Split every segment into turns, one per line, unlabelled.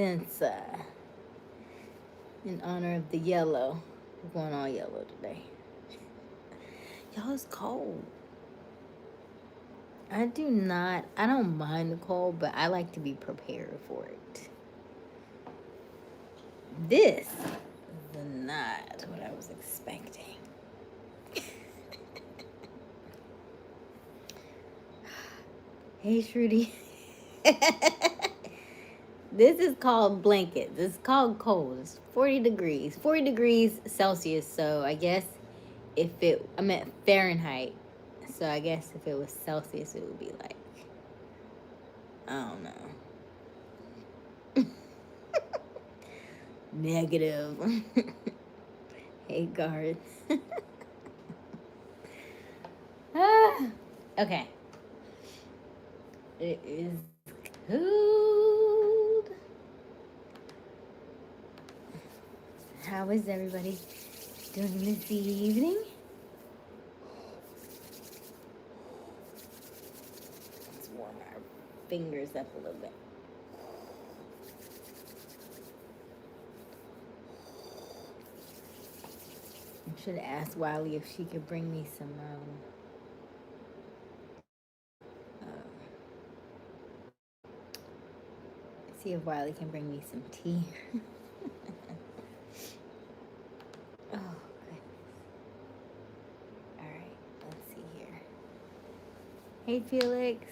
since in honor of the yellow. We're going all yellow today. Y'all, it's cold. I don't mind the cold, but I like to be prepared for it. This is not what I was expecting. Hey, Shruti. This is called blankets. It's called cold. It's 40 degrees. 40 degrees Celsius. So I guess I meant Fahrenheit. So I guess if it was Celsius, it would be like, I don't know. Negative. Hey, guards. Okay. It is cold. How is everybody doing this evening? Let's warm our fingers up a little bit. I should have asked Wiley if she could bring me some see if Wiley can bring me some tea. Oh, goodness. All right, let's see here. Hey, Felix.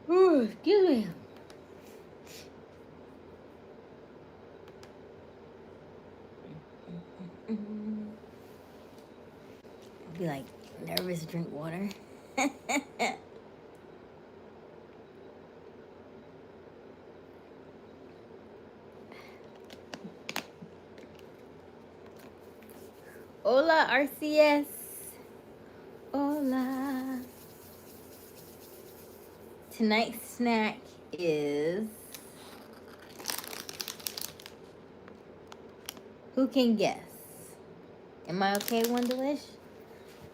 Ooh, excuse me. I'll be like nervous, drink water. Hola, RCS. Hola. Tonight's snack is, who can guess? Am I okay, One Delish?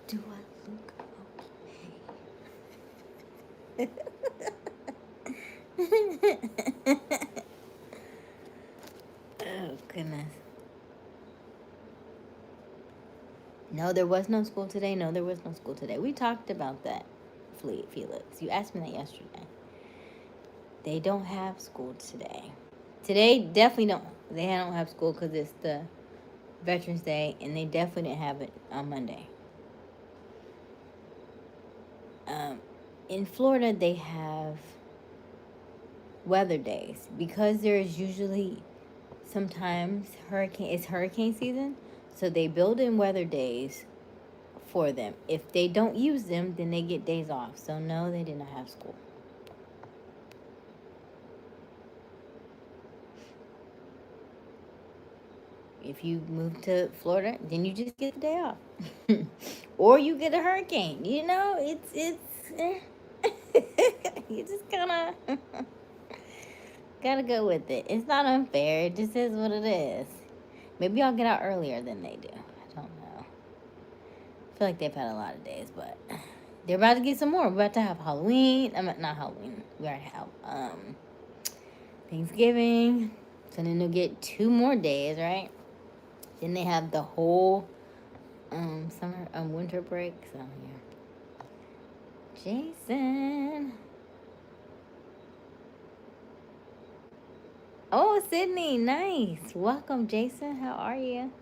Do I look okay? Oh, goodness. No, there was no school today. No, there was no school today. We talked about that, Felix. You asked me that yesterday. They don't have school today. Today, definitely don't. They don't have school because it's the Veterans Day, and they definitely didn't have it on Monday. In Florida, they have weather days because there's usually sometimes hurricane season, so they build in weather days for them. If they don't use them, then they get days off. So no, they did not have school. If you move to Florida, then you just get the day off. Or you get a hurricane. You know, it's you just kind of gotta go with it. It's not unfair. It just is what it is. Maybe I'll get out earlier than they do. I don't know. I feel like they've had a lot of days, but they're about to get some more. We're about to have Halloween. Not Halloween. We already have Thanksgiving. So then they'll get 2 more days, right? Then they have the whole summer winter break. So yeah. Jason. Oh, Sydney, nice. Welcome, Jason. How are you?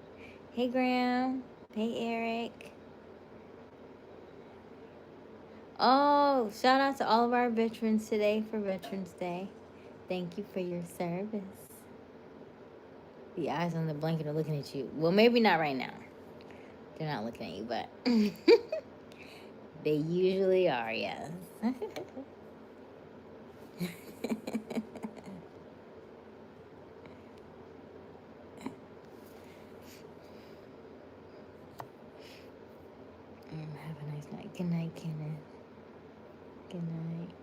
Hey, Graham. Hey, Eric. Oh, shout out to all of our veterans today for Veterans Day. Thank you for your service. The eyes on the blanket are looking at you. Well, maybe not right now. They're not looking at you, but they usually are, yes. I'm have a nice night. Good night, Kenneth. Good night.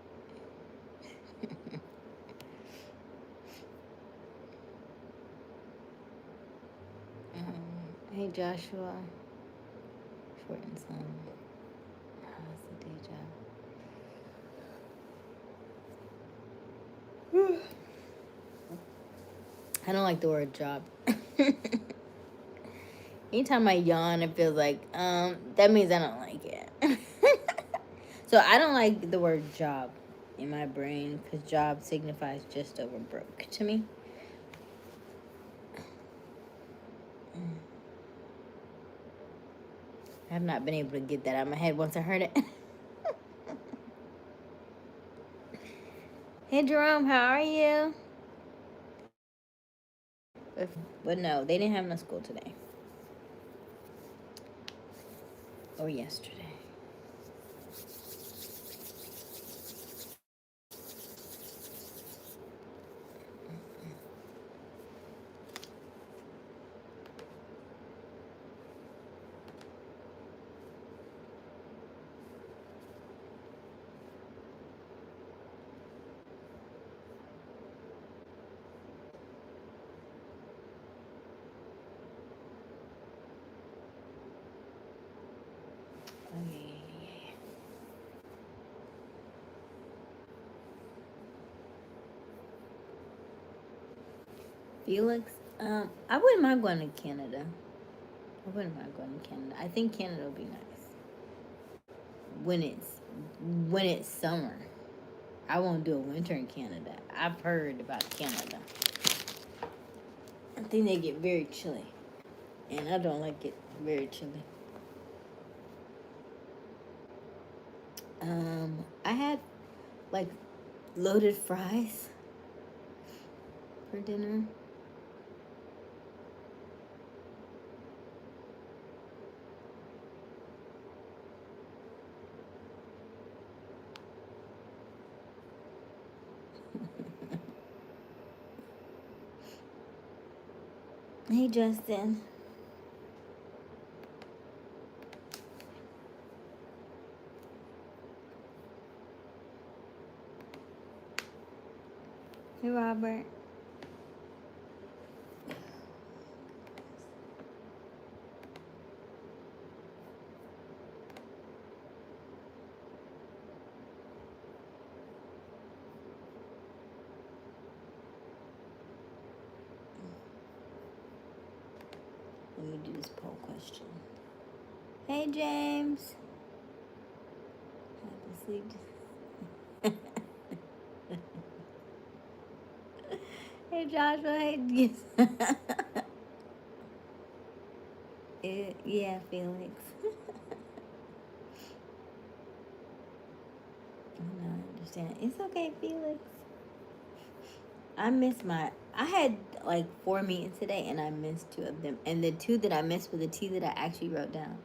Hey, Joshua. Short and Son. How's the day job? I don't like the word job. Anytime I yawn, it feels like that means I don't like it. So I don't like the word job in my brain because job signifies just over broke to me. I have not been able to get that out of my head once I heard it. Hey Jerome, how are you? But no, they didn't have no school today. Or yesterday. Okay. Felix, I wouldn't mind going to Canada. I wouldn't mind going to Canada. I think Canada would be nice when it's summer. I won't do a winter in Canada. I've heard about Canada. I think they get very chilly, and I don't like it very chilly. I had like loaded fries for dinner. Hey Justin. Hey Robert. Let me do this poll question. Hey James. Have to sleep. Hey Joshua. Hey. Yeah, Felix. I understand. It's okay, Felix. I had like 4 meetings today and I missed 2 of them. And the 2 that I missed were the 2 that I actually wrote down.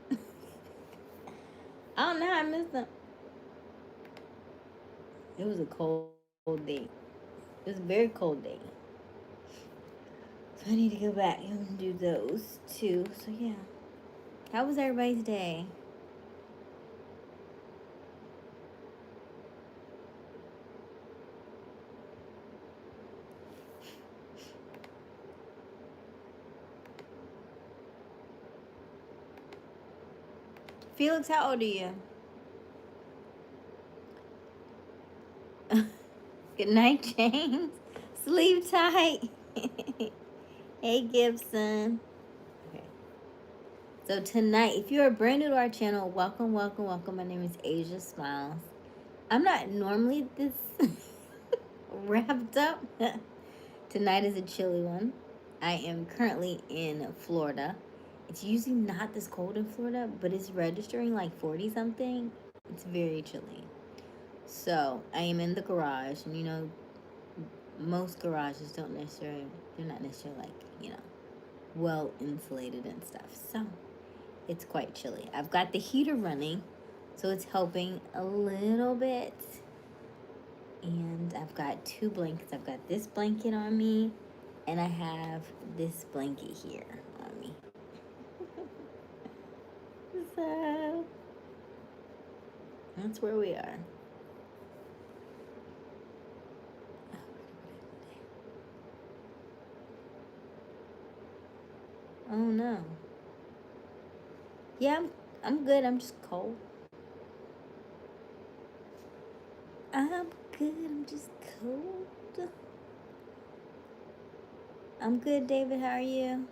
I don't know how I missed them. It was a cold day. It was a very cold day. So I need to go back and do those 2. So yeah. How was everybody's day? Felix, how old are you? Good night, James. Sleep tight. Hey, Gibson. Okay. So tonight, if you're brand new to our channel, welcome, welcome, welcome. My name is Aysia Smiles. I'm not normally this wrapped up. Tonight is a chilly one. I am currently in Florida. It's usually not this cold in Florida, but it's registering like 40 something. It's very chilly. So I am in the garage, and most garages they're not necessarily like, well insulated and stuff. So it's quite chilly. I've got the heater running, so it's helping a little bit. And I've got 2 blankets. I've got this blanket on me, and I have this blanket here on me. So that's where we are. Oh no. Yeah, I'm good. I'm just cold. I'm good. I'm just cold. I'm good, David. How are you?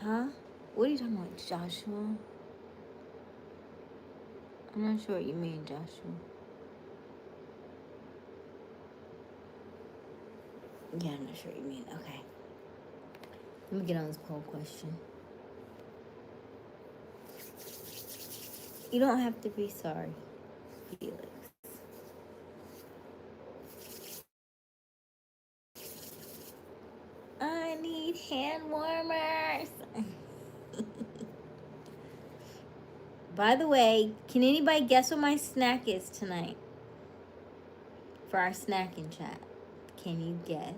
Huh? What are you talking about, Joshua? I'm not sure what you mean, Joshua. Yeah, I'm not sure what you mean. Okay. Let me get on this poll question. You don't have to be sorry, Felix. I need hand warmers. By the way, can anybody guess what my snack is tonight? For our snacking chat. Can you guess?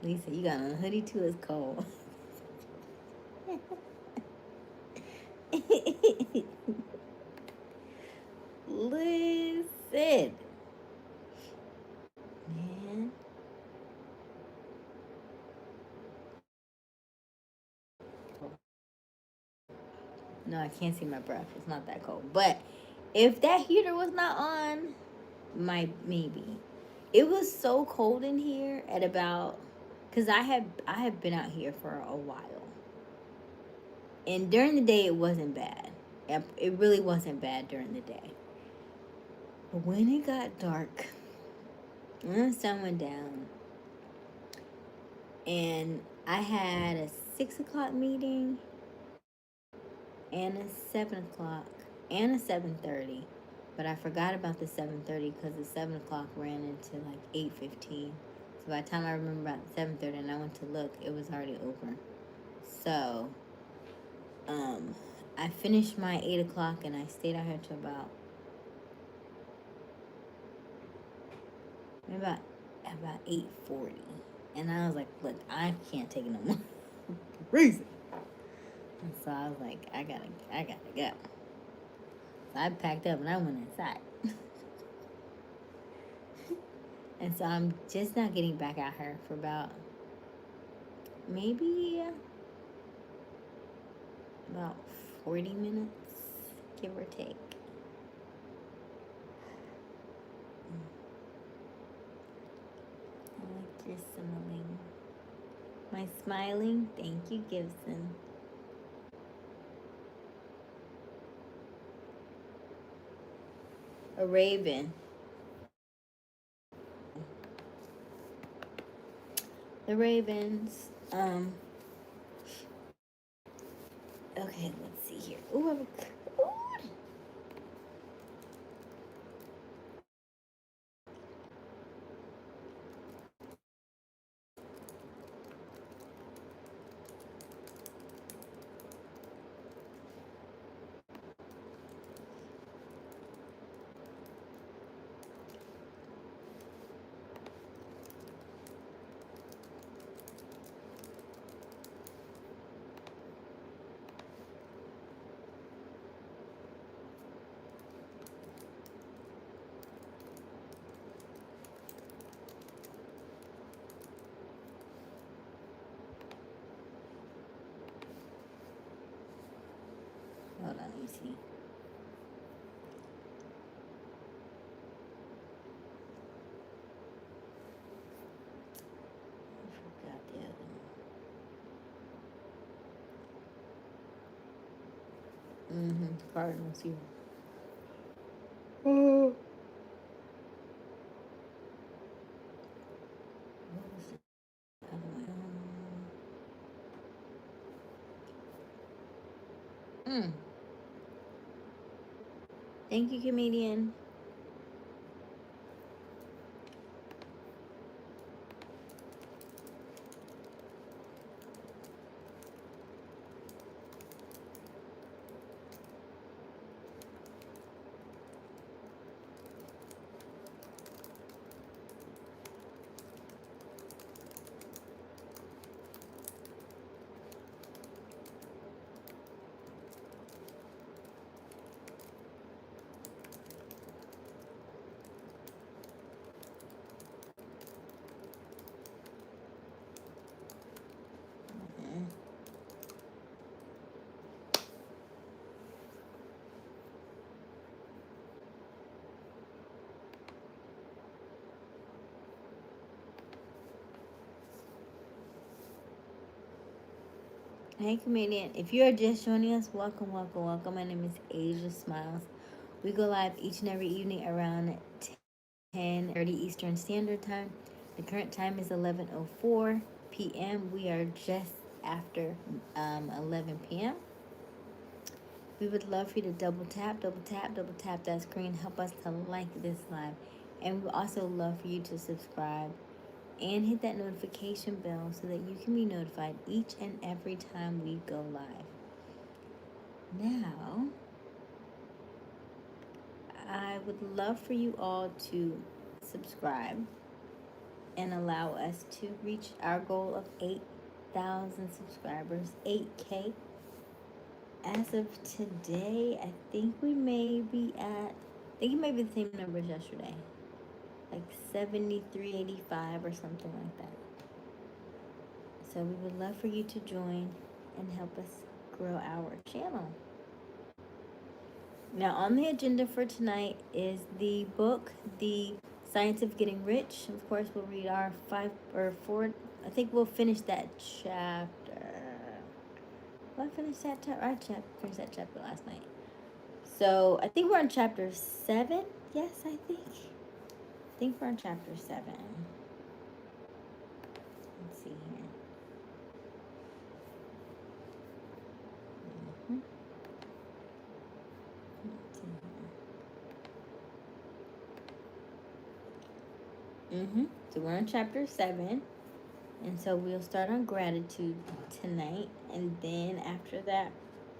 Lisa, you got on a hoodie too, it's cold. Listen. Man. No, I can't see my breath. It's not that cold. But if that heater was not on, maybe. It was so cold in here at about, cause I have been out here for a while, and during the day it wasn't bad. It really wasn't bad during the day. But when it got dark, when the sun went down, and I had a 6 o'clock meeting, and a 7 o'clock, and a 7:30, but I forgot about the 7:30 because the 7 o'clock ran into like 8:15. So by the time I remember about the 7:30 and I went to look, it was already over. So, I finished my 8 o'clock and I stayed out here till about 8:40, and I was like, look, I can't take it no more. Reason. And so I was like, I gotta go. So I packed up and I went inside. And so I'm just not getting back out here for about maybe about 40 minutes, give or take. I like your smiling. My smiling? Thank you, Gibson. A raven. The ravens. Okay, let's see here. Ooh, I have a code. Hold on, let me see. I forgot the other one. Cardinals here. Oh. What was the other one? Thank you, comedian. Hey, comedian. If you are just joining us, welcome, welcome, welcome. My name is Aysia Smiles. We go live each and every evening around 10:30 Eastern Standard Time. The current time is 11:04 p.m. We are just after 11 p.m. We would love for you to double tap, double tap, double tap that screen. Help us to like this live. And we also love for you to subscribe and hit that notification bell so that you can be notified each and every time we go live. Now, I would love for you all to subscribe and allow us to reach our goal of 8,000 subscribers, 8K. As of today, I think we may be at, I think it may be the same numbers yesterday, like 7385 or something like that. So we would love for you to join and help us grow our channel. Now, on the agenda for tonight is the book, The Science of Getting Rich. Of course, we'll read our 5 or 4. I think we'll finish that chapter. Well, I finished that chapter. Finished that chapter last night. So I think we're on chapter 7. Yes, I think we're on chapter 7. Let's see here. So we're on chapter 7. And so we'll start on gratitude tonight. And then after that,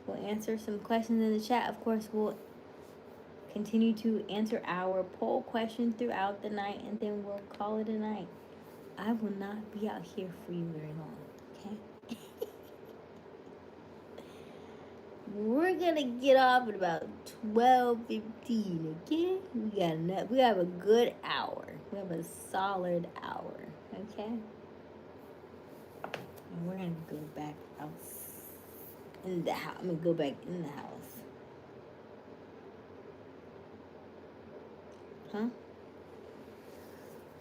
we'll answer some questions in the chat. Of course, we'll continue to answer our poll question throughout the night. And then we'll call it a night. I will not be out here for you very long. Okay? We're going to get off at about 12:15. Okay? We have a good hour. We have a solid hour. Okay? And we're going to go back out in the house. I'm going to go back in the house. Huh?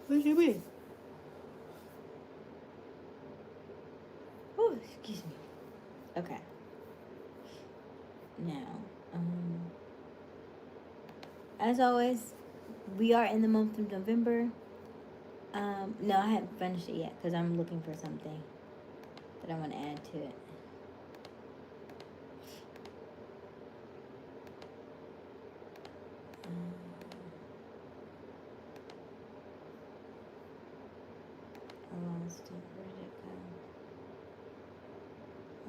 What do you mean? Oh, excuse me. Okay. Now, as always, we are in the month of November. No, I haven't finished it yet because I'm looking for something that I want to add to it. I lost it. Where did it go?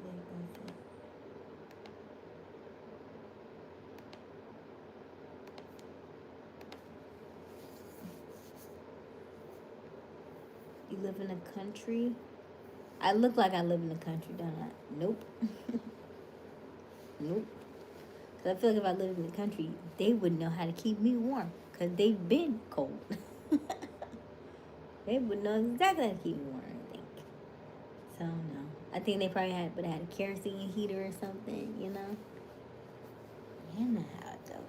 There goes it. You live in a country? I look like I live in the country, don't I? Nope. Nope. Because I feel like if I lived in the country, they would know how to keep me warm. Because they've been cold. They would know exactly how to keep me warm, I think. So, no. I think they probably had a kerosene heater or something, you know? You know how it go.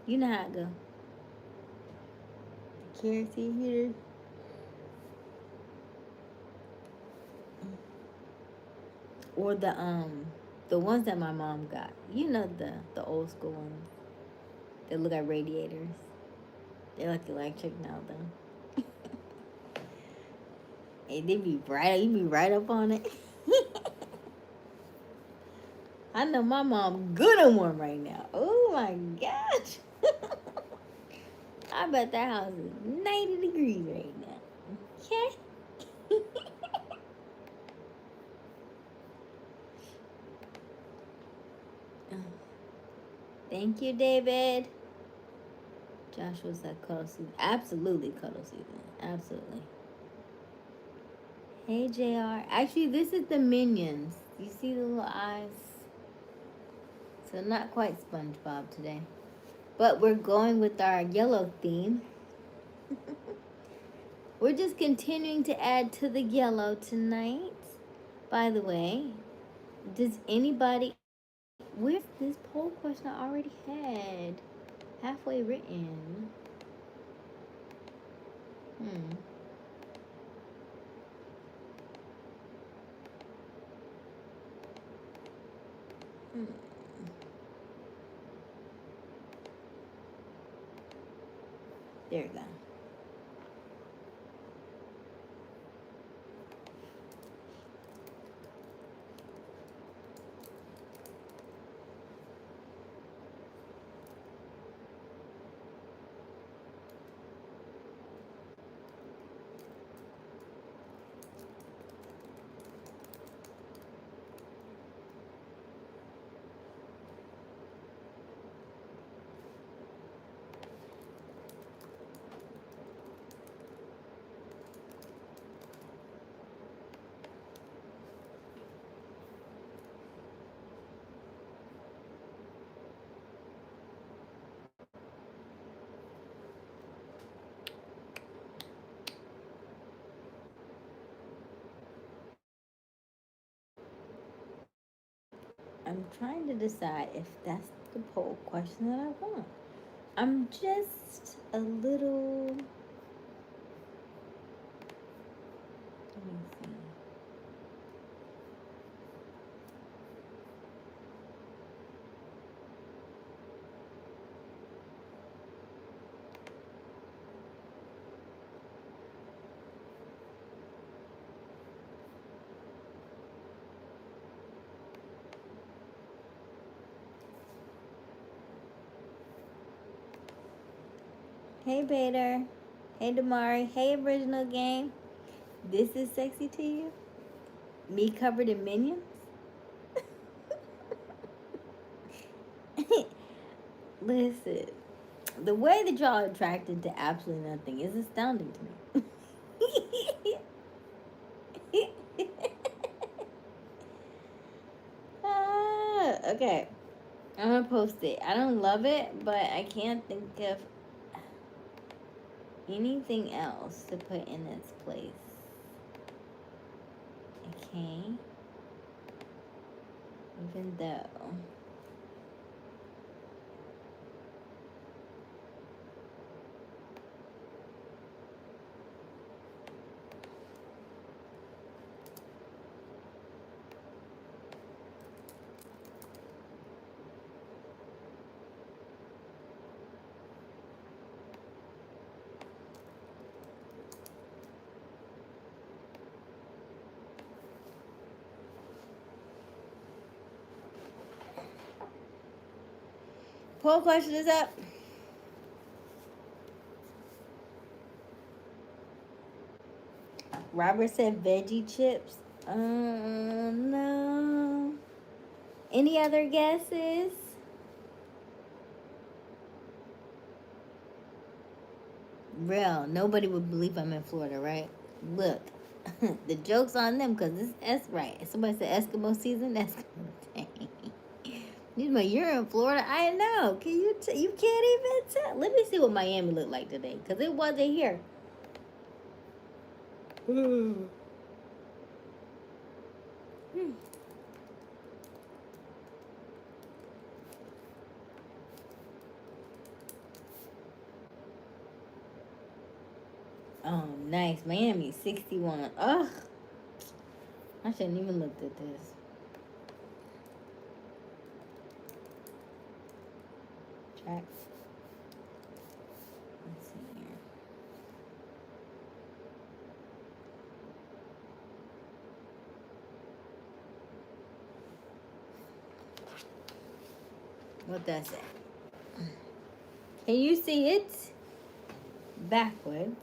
You know how it go. The kerosene heater. Or the ones that my mom got. You know the old school ones. They look like radiators. They're like electric now though. Hey, they be bright. You be right up on it. I know my mom good and warm right now. Oh my gosh. I bet that house is 90 degrees right now. Okay. Thank you, David. Joshua's like cuddle season. Absolutely cuddle season. Absolutely. Hey, JR. Actually, this is the Minions. You see the little eyes? So not quite SpongeBob today. But we're going with our yellow theme. We're just continuing to add to the yellow tonight. By the way, does anybody... Where's this poll question I already had? Halfway written. Hmm. There you go. I'm trying to decide if that's the poll question that I want. I'm just a little. Let me see. Hey, Bader. Hey, Damari. Hey, Original Game. This is sexy to you? Me covered in minions? Listen, the way that y'all are attracted to absolutely nothing is astounding to me. Okay. I'm gonna post it. I don't love it, but I can't think of anything else to put in its place. Okay. Even though. Poll question is up. Robert said veggie chips. No. Any other guesses? Real. Nobody would believe I'm in Florida, right? Look, the joke's on them because that's right. Somebody said Eskimo season. Eskimo. You're in Florida. I know. Can you? You can't even tell. Let me see what Miami looked like today because it wasn't here. Oh, nice. Miami 61. Ugh. I shouldn't even looked at this. Track. Let's see here. What does it? Can you see it? Backwards.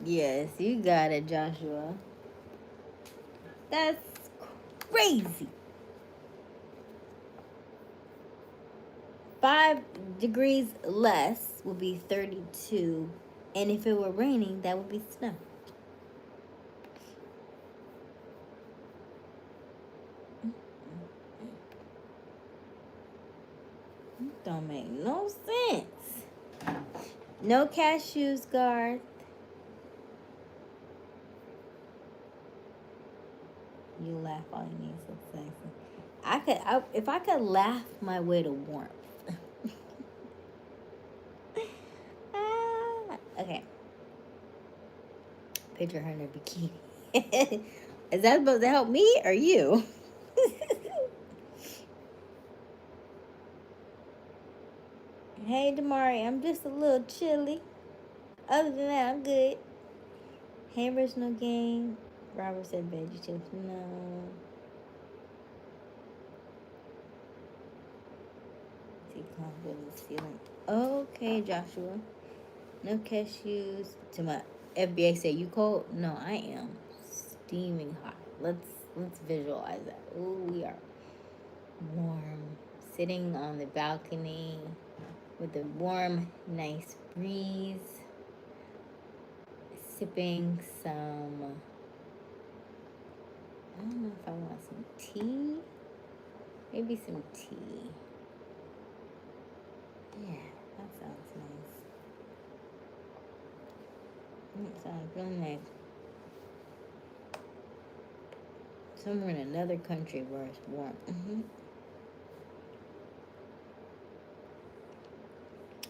Yes, you got it, Joshua. That's crazy. 5 degrees less would be 32. And if it were raining, that would be snow. Don't make no sense. No cashews, Garth. You laugh all you need so sexy. If I could laugh my way to warmth. Okay. Picture her in a bikini. Is that supposed to help me or you? Hey, Damari, I'm just a little chilly. Other than that, I'm good. Hamburgers, no game. Robert said veggie chips, no. See, confidence ceiling. Okay, Joshua. No cashews. To my FBA say you cold? No, I am steaming hot. Let's visualize that. Ooh, we are warm. Sitting on the balcony with a warm, nice breeze. Sipping some. I don't know if I want some tea. Maybe some tea. Yeah, that sounds nice. That sounds really nice. Somewhere in another country where it's warm.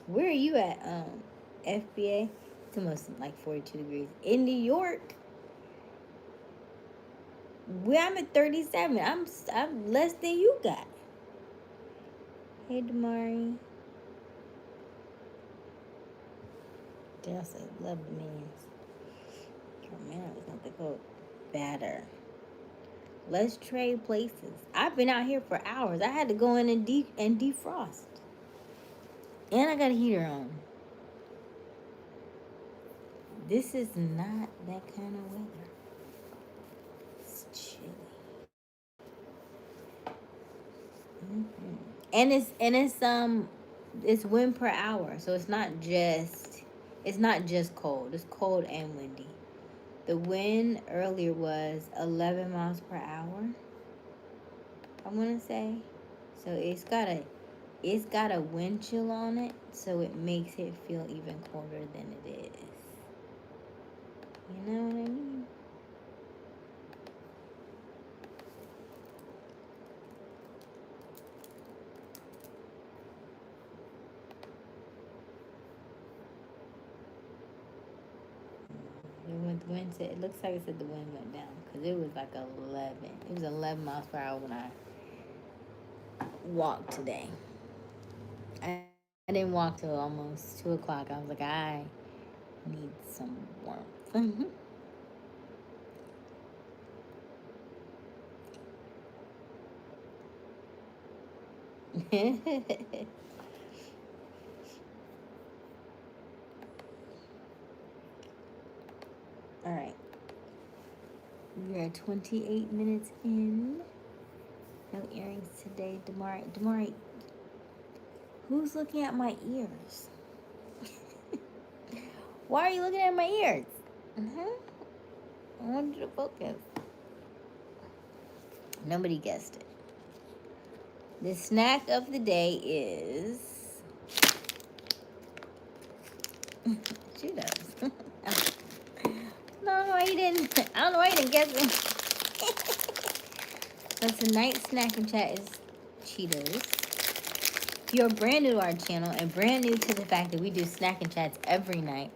Where are you at, FBA? It's almost like 42 degrees. In New York, where I'm at 37. I'm less than you got. Hey, Damari. Dale said, love the minions. Carolina was not the quote. Batter. Let's trade places. I've been out here for hours. I had to go in and defrost. And I got a heater on. This is not that kind of weather. It's chilly. And it's wind per hour, so it's not just cold. It's cold and windy. The wind earlier was 11 miles per hour. I want to say, so it's got a wind chill on it, so it makes it feel even colder than it is. You know what I mean? The wind said, it looks like it said the wind went down because it was like 11. It was 11 miles per hour when I walked today. I didn't walk till almost 2 o'clock. I was like, I need some warmth. All right. We are 28 minutes in. No earrings today. Damari, who's looking at my ears? Why are you looking at my ears? I wanted you to focus. Nobody guessed it. The snack of the day is Cheetos. I don't know why you didn't guess it. So tonight's snack and chat is Cheetos. If you're brand new to our channel and brand new to the fact that we do snack and chats every night,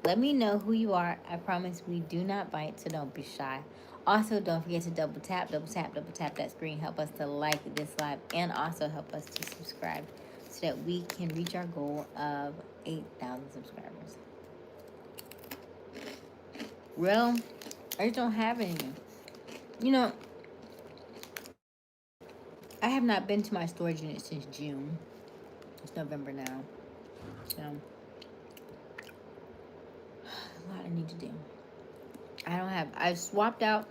let me know who you are. I promise we do not bite, so don't be shy. Also, don't forget to double tap that screen. Help us to like this live and also help us to subscribe so that we can reach our goal of 8,000 subscribers. Well, I just don't have any. You know, I have not been to my storage unit since June. It's November now. So, a lot I need to do. I swapped out.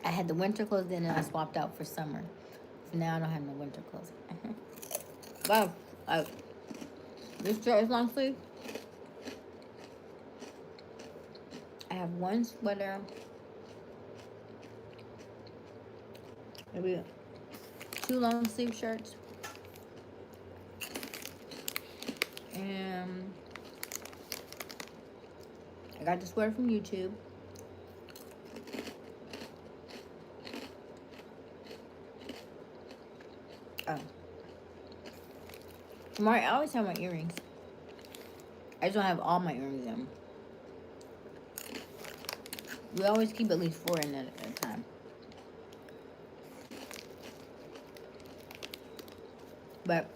I had the winter clothes in and I swapped out for summer. So now I don't have no winter clothes. But this shirt is long sleeve. I have one sweater. Maybe 2 long sleeve shirts. And I got the sweater from YouTube. Tomorrow, I always have my earrings. I just don't have all my earrings in. We always keep at least 4 in at a time. But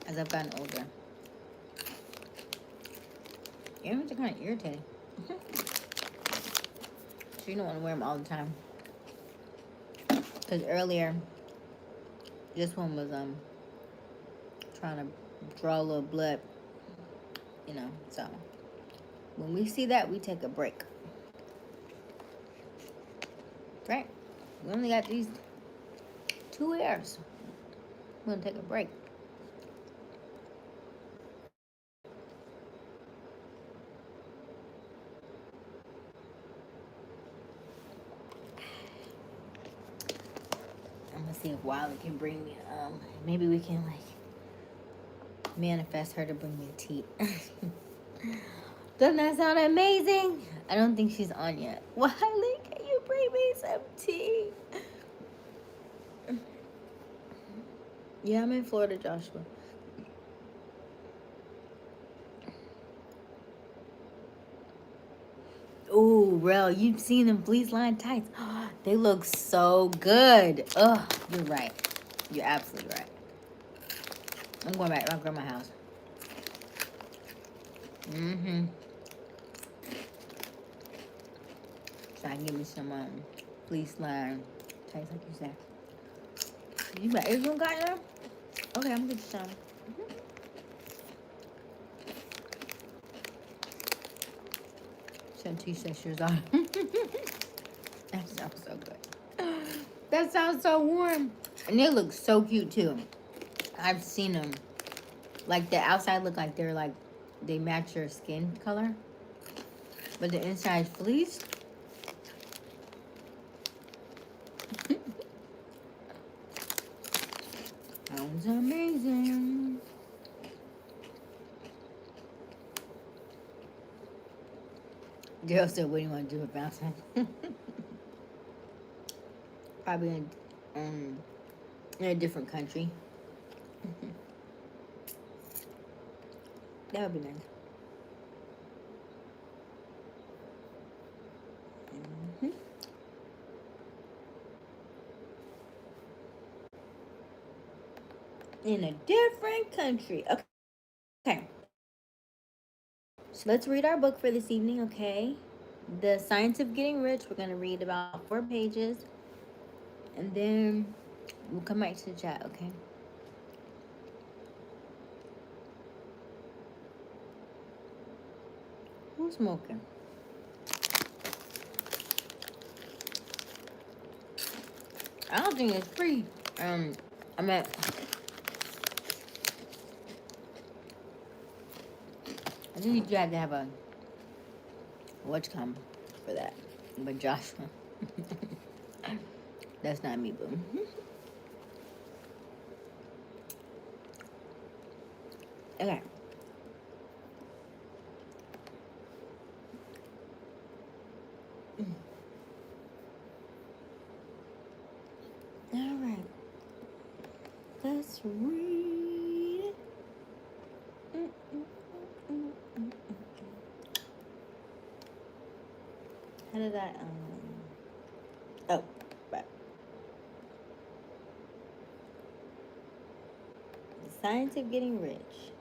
as I've gotten older, earrings are kind of irritating. So you don't want to wear them all the time. Because earlier, this one was trying to draw a little blood, you know. So when we see that, we take a break. Right? We only got these 2 hairs. We're gonna take a break. I'm gonna see if Wiley can bring me. Maybe we can like manifest her to bring me tea. Doesn't that sound amazing? I don't think she's on yet. Wiley, can you bring me some tea? Yeah, I'm in Florida, Joshua. Ooh, Rel, you've seen them fleece line tights. They look so good. Ugh, you're right. You're absolutely right. I'm going back to my grandma's house. Mm-hmm. So I can get me some fleece line tights like you said. You got everyone got there? Okay, I'm gonna get you some. Some t-shirts on. That sounds so good. That sounds so warm. And they look so cute too. I've seen them. Like the outside look like they're like they match your skin color. But the inside fleece. Sounds amazing. Girl said, what do you want to do with Valentine's? Probably in a different country. That would be nice. Mm-hmm. In a different country. Okay. So let's read our book for this evening, okay? The Science of Getting Rich. We're going to read about 4 pages. And then we'll come back to the chat, okay? Who's smoking? I don't think it's free. I'm at... I think you have to have a whatcom for that. But Joshua. That's not me, boo. Okay. All right. Let's read. How did I oh, right. The Science of Getting Rich.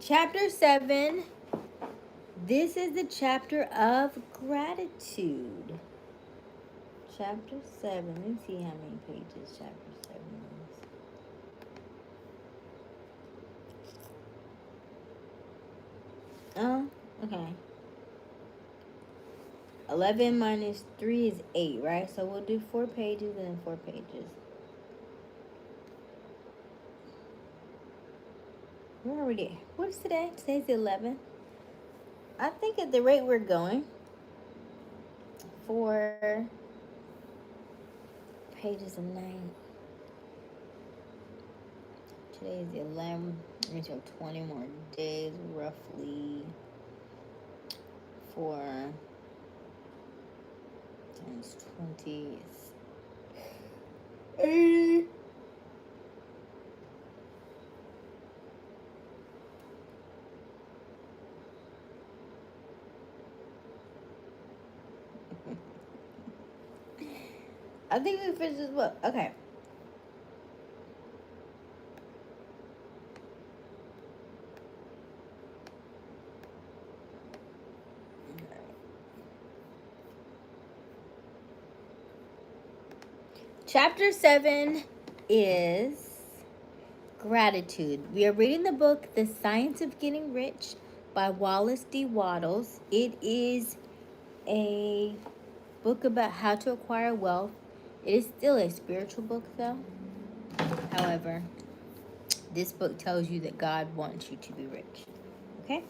Chapter 7. This is the chapter of gratitude. Chapter 7. Let me see how many pages chapter 7 is. Oh, okay. 11 minus 3 is 8, right? So we'll do 4 pages and then 4 pages. We're already... What is today? Today's the 11th. I think at the rate we're going, 4 pages a night. Today is the 11th. Until 20 more days, roughly. 4 times 20 is I think we finished this book. Okay. Chapter 7 is gratitude. We are reading the book The Science of Getting Rich by Wallace D. Wattles. It is a book about how to acquire wealth. It is still a spiritual book, though. However, this book tells you that God wants you to be rich. Okay?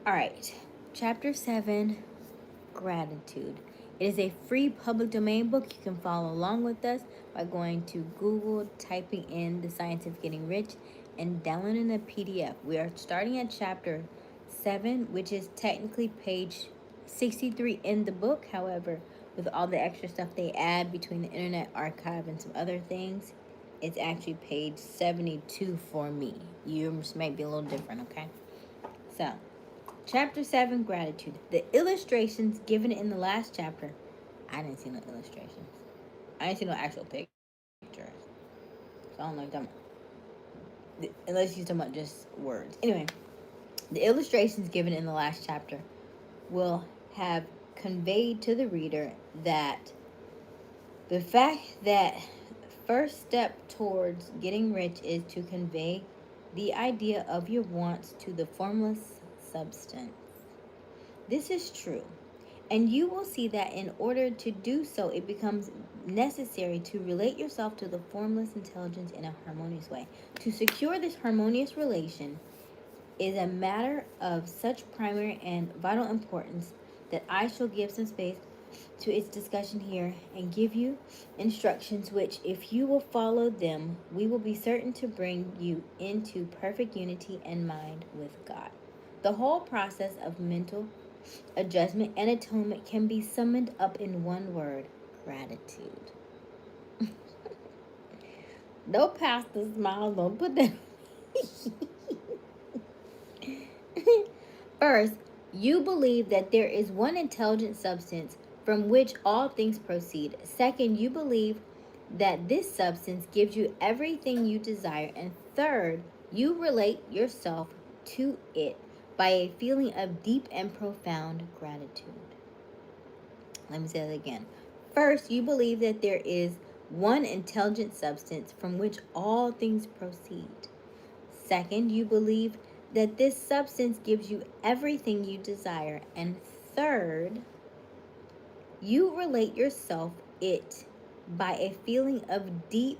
All right. Chapter 7, gratitude. It is a free public domain book. You can follow along with us by going to Google, typing in The Science of Getting Rich, and downloading a PDF. We are starting at chapter 7, which is technically page 63 in the book. However, with all the extra stuff they add between the Internet Archive and some other things, it's actually page 72 for me. Yours might be a little different, okay? So, Chapter 7, Gratitude. The illustrations given in the last chapter, I didn't see no illustrations. I didn't see no actual pictures. So I don't know if I'm, unless you're talking about just words. Anyway, the illustrations given in the last chapter will have conveyed to the reader that the fact that first step towards getting rich is to convey the idea of your wants to the formless substance. This is true. And you will see that in order to do so, it becomes necessary to relate yourself to the formless intelligence in a harmonious way. To secure this harmonious relation is a matter of such primary and vital importance that I shall give some space to its discussion here and give you instructions which, if you will follow them, we will be certain to bring you into perfect unity and mind with God. The whole process of mental adjustment and atonement can be summed up in one word: gratitude. No, Pastor Smiles, don't put that. First, you believe that there is one intelligent substance from which all things proceed. Second, you believe that this substance gives you everything you desire. And third, you relate yourself to it by a feeling of deep and profound gratitude. Let me say that again. First, you believe that there is one intelligent substance from which all things proceed. Second, you believe that this substance gives you everything you desire. And third, you relate yourself it by a feeling of deep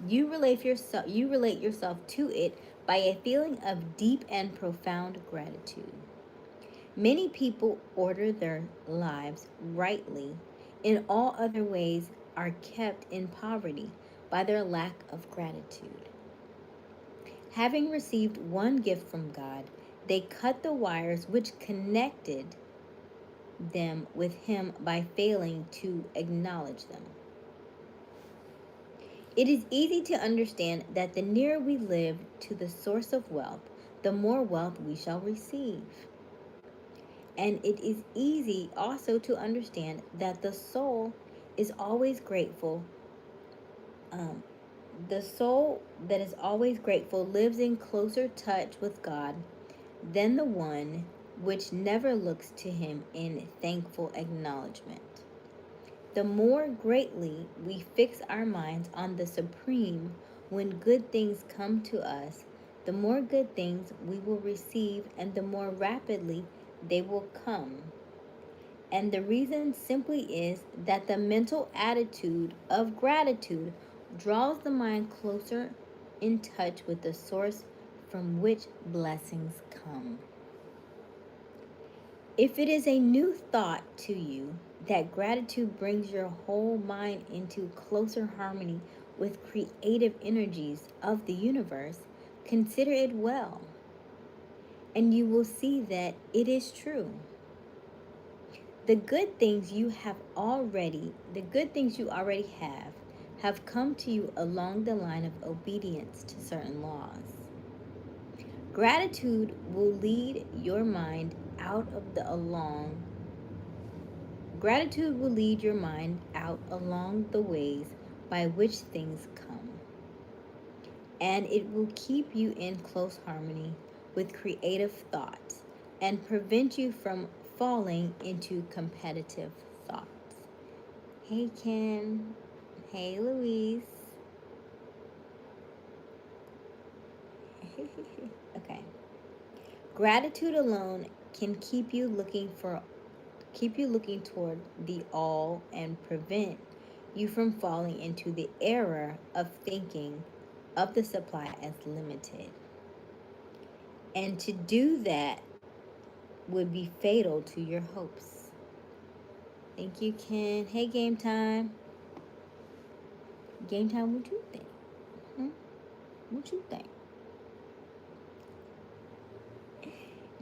you relate yourself to it by a feeling of deep and profound gratitude. Many people order their lives rightly, in all other ways are kept in poverty by their lack of gratitude. Having received one gift from God, they cut the wires which connected them with Him by failing to acknowledge them. It is easy to understand that the nearer we live to the source of wealth, the more wealth we shall receive. And it is easy also to understand that the soul is always grateful. Um, the soul that is always grateful lives in closer touch with God than the one which never looks to Him in thankful acknowledgement. The more greatly we fix our minds on the Supreme when good things come to us, the more good things we will receive and the more rapidly they will come. And the reason simply is that the mental attitude of gratitude draws the mind closer in touch with the source from which blessings come. If it is a new thought to you that gratitude brings your whole mind into closer harmony with creative energies of the universe, consider it well, and you will see that it is true. The good things you already have, have come to you along the line of obedience to certain laws. Gratitude will lead your mind out of the along. Gratitude will lead your mind out along the ways by which things come, and it will keep you in close harmony with creative thoughts and prevent you from falling into competitive thoughts. Hey Ken, hey Louise. Okay. Gratitude alone can keep you looking toward the all and prevent you from falling into the error of thinking of the supply as limited. And to do that would be fatal to your hopes. Thank you, Ken. Hey, game time. Game time, what you think? Hmm? What you think?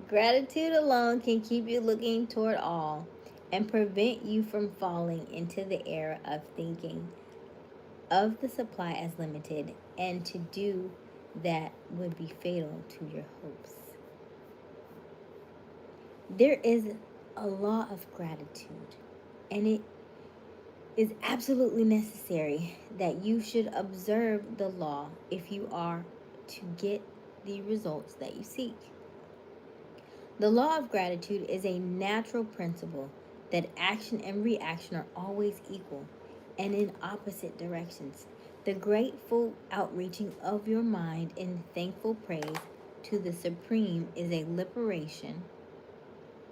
Gratitude alone can keep you looking toward all and prevent you from falling into the error of thinking of the supply as limited, and to do that would be fatal to your hopes. There is a law of gratitude, and it is absolutely necessary that you should observe the law if you are to get the results that you seek. The law of gratitude is a natural principle that action and reaction are always equal and in opposite directions. The grateful outreaching of your mind in thankful praise to the Supreme is a liberation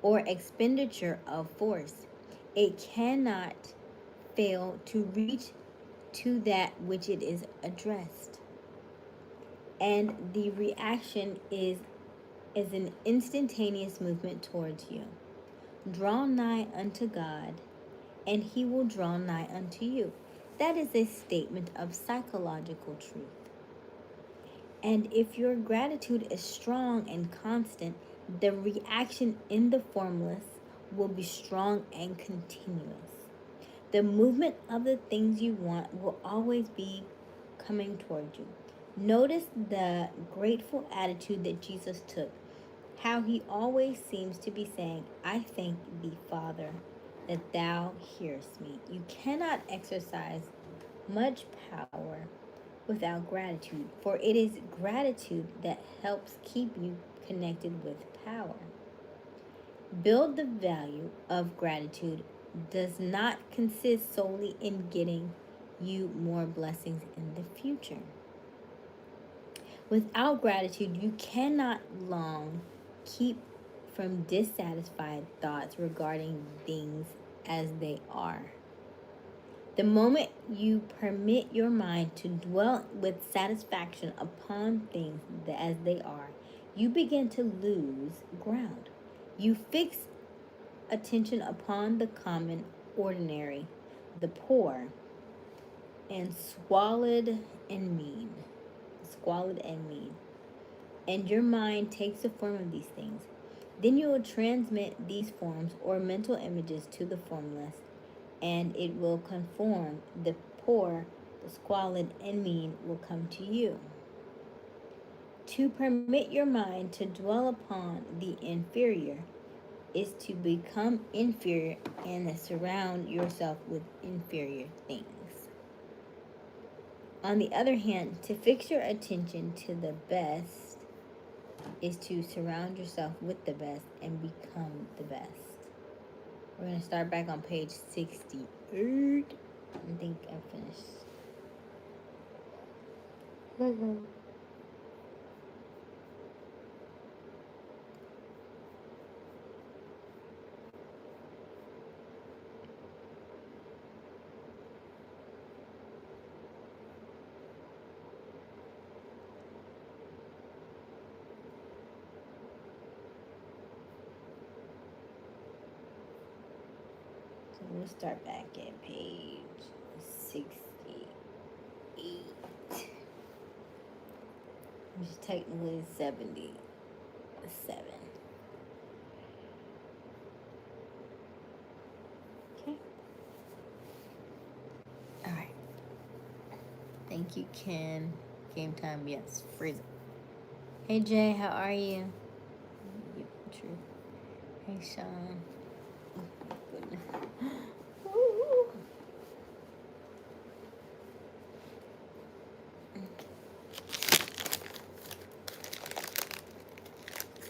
or expenditure of force. It cannot fail to reach to that which it is addressed. And the reaction is an instantaneous movement towards you. Draw nigh unto God, and he will draw nigh unto you. That is a statement of psychological truth. And if your gratitude is strong and constant, the reaction in the formless will be strong and continuous. The movement of the things you want will always be coming toward you. Notice the grateful attitude that Jesus took, how he always seems to be saying, I thank thee, Father, that thou hearest me. You cannot exercise much power without gratitude, for it is gratitude that helps keep you connected with power. Build the value of gratitude does not consist solely in getting you more blessings in the future. Without gratitude, you cannot long keep from dissatisfied thoughts regarding things as they are. The moment you permit your mind to dwell with satisfaction upon things as they are, you begin to lose ground. You fix attention upon the common, ordinary, the poor, and squalid and mean, and your mind takes the form of these things. Then you will transmit these forms or mental images to the formless, and it will conform. The poor, the squalid, and mean will come to you. To permit your mind to dwell upon the inferior is to become inferior and surround yourself with inferior things. On the other hand, to fix your attention to the best is to surround yourself with the best and become the best. We're going to start back on page 68. I think I finished. So we'll start back at page 68. Which is technically 77. Okay. All right. think you can. Game time, yes. Freeze it. Hey Jay, how are you? Yep, true. Hey Sean. Oh my goodness. Ooh.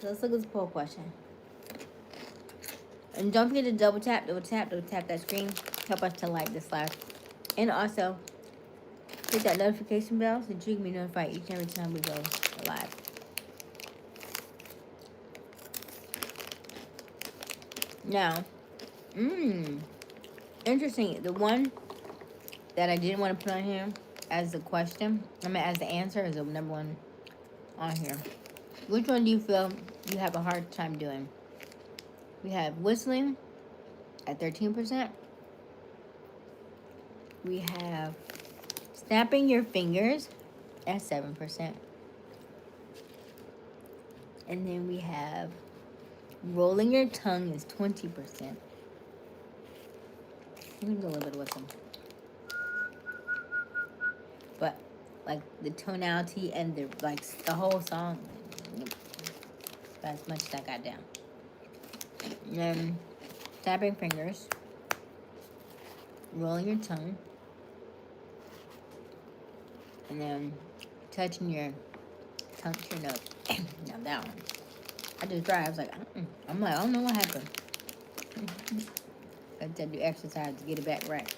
So let's look at this poll question. And don't forget to double tap that screen. Help us to like this live. And also, hit that notification bell so you can be notified each and every time we go live. Now, interesting. The one that I didn't want to put on here as the question, as the answer, is the number one on here. Which one do you feel you have a hard time doing? We have whistling at 13%. We have snapping your fingers at 7%. And then we have rolling your tongue is 20%. We can do a little bit of whistling. But like the tonality and the whole song, that's much as I got down. And then snapping fingers, rolling your tongue, and then touching your tongue to your nose. Now that one, I just tried. I was like, I don't know what happened. I had to do exercise to get it back right.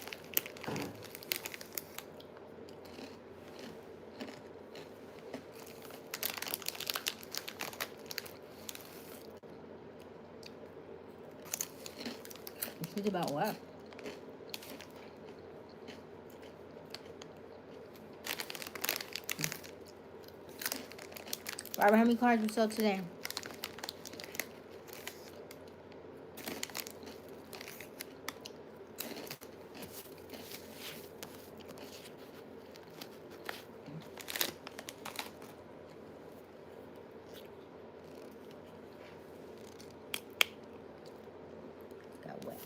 It's about what? Robert, how many cards you sold today? Got wet.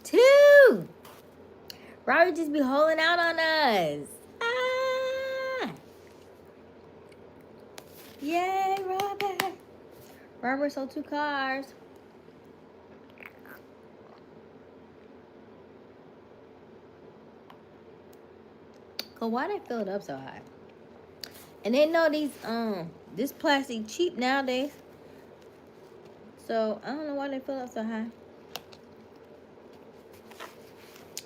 2! Robert just be holding out on us. Ah! Yay, Robert! Robert sold 2 cars. Cause why they fill it up so high? And they know these this plastic cheap nowadays. So I don't know why they fill up so high.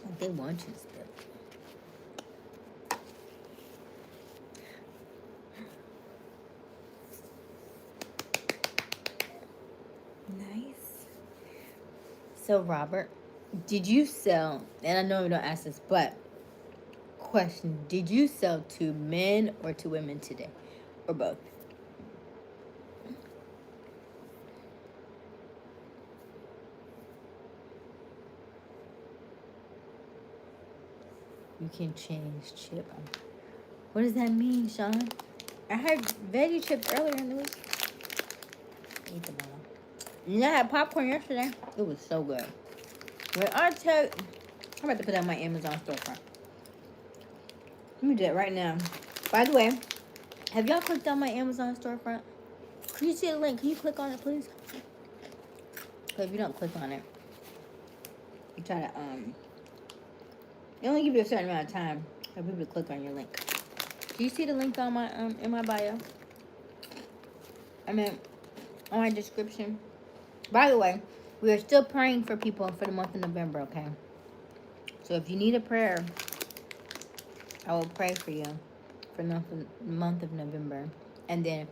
Like they want you to spill. Nice. So Robert, did you sell? And I know we don't ask this, but question: did you sell to men or to women today, or both? You can change chip. What does that mean, Sean? I had veggie chips earlier in the week. Eat them all. And I had popcorn yesterday. It was so good. When I tell, I'm about to put that on my Amazon storefront. Let me do it right now. By the way, have y'all clicked on my Amazon storefront? Can you see the link? Can you click on it, please? Because if you don't click on it, you try to they only give you a certain amount of time for people to click on your link. Do you see the link on my in my bio? I mean, on my description. By the way, we are still praying for people for the month of November, okay? So if you need a prayer, I will pray for you for the month of November. And then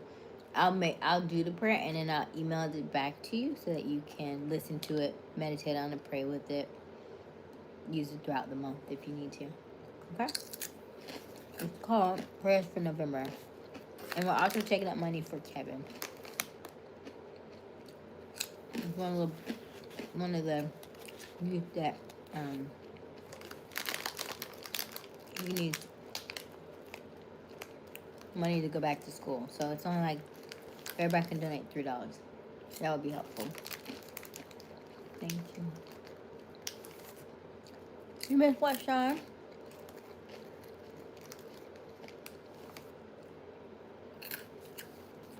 I'll do the prayer and then I'll email it back to you so that you can listen to it, meditate on it, pray with it, use it throughout the month if you need to. Okay? It's called Prayers for November. And we're also taking up money for Kevin. It's one of the youth that he needs money to go back to school. So it's only like everybody can donate $3. That would be helpful. Thank you. You missed what, Sean?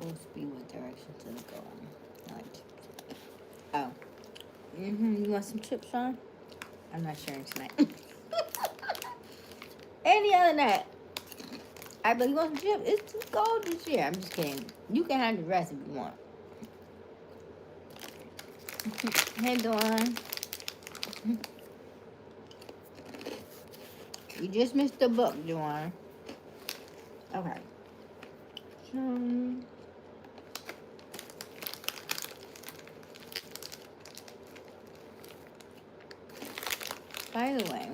Full speed, what direction to go on? I like chips. Oh. You want some chips, Sean? I'm not sharing tonight. Any other night. I bet you want some chips. It's too cold this year. I'm just kidding. You can have the rest if you want. Hey, Dawn. You just missed the book, Dawn. Okay. By the way,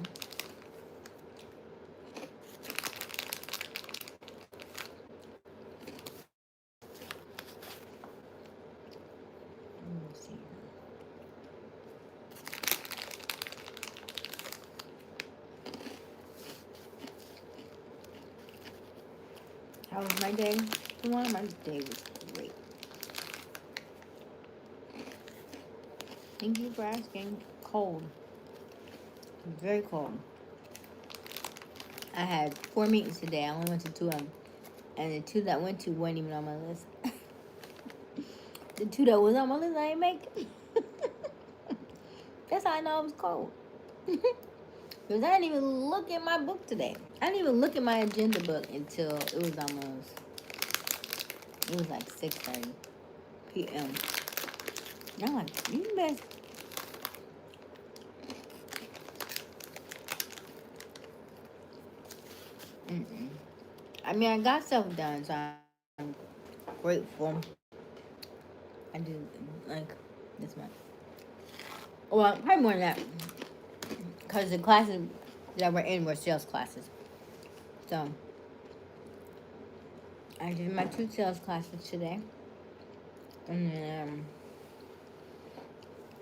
let me see. How was my day? My day was great. Thank you for asking. Cold. Very cold. I had 4 meetings today. I only went to 2 of them. And the 2 that I went to weren't even on my list. The 2 that was on my list, I ain't make it. That's how I know it was cold. Because I didn't even look at my book today. I didn't even look at my agenda book until it was like 6:30 p.m. And I'm like, you best. I mean, I got stuff done, so I'm grateful. I do, like, this month. Well, probably more than that. Because the classes that we're in were sales classes. So, I did my 2 sales classes today. And then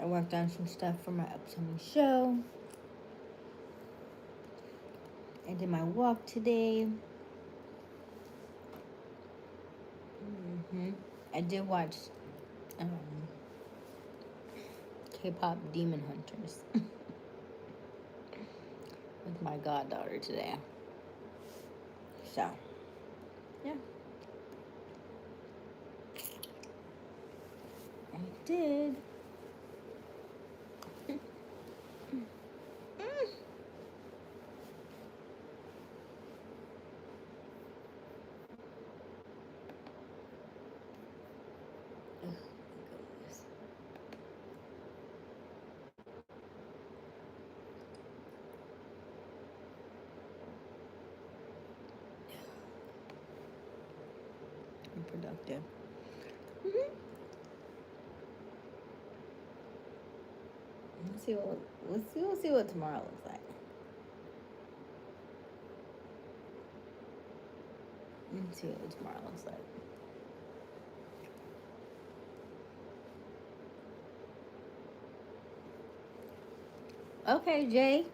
I worked on some stuff for my upcoming show. I did my walk today. I did watch K-pop Demon Hunters with my goddaughter today. So, yeah. I did. I'm productive. We'll see what tomorrow looks like. Let's see what tomorrow looks like. Okay, Jay.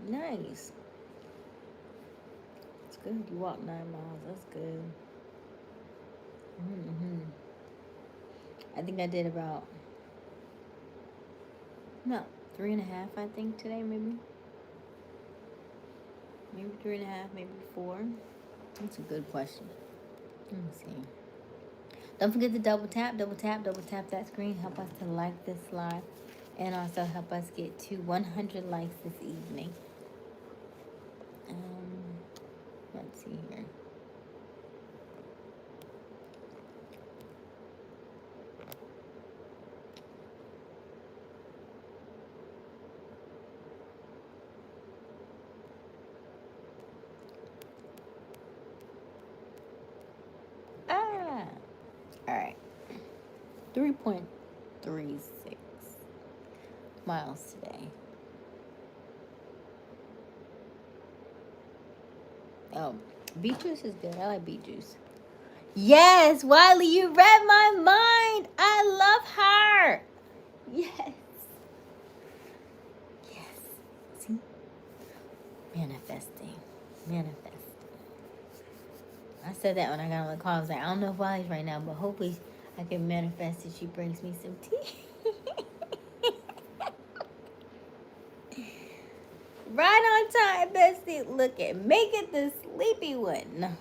Nice. That's good. You walked 9 miles. That's good. I think I did about 3.5. I think today, maybe 3.5, maybe 4. That's a good question. Let me see. Don't forget to double tap that screen. Help us to like this live, and also help us get to 100 likes this evening. Let's see here. All right. 3.36 miles today. Oh, beet juice is good. I like beet juice. Yes, Wiley, you read my mind. I love her. Yes. See? Manifesting. I said that when I got on the call. I was like, I don't know if Wiley's right now, but hopefully I can manifest that she brings me some tea. Right on time, bestie. Look at make it the sleepy one.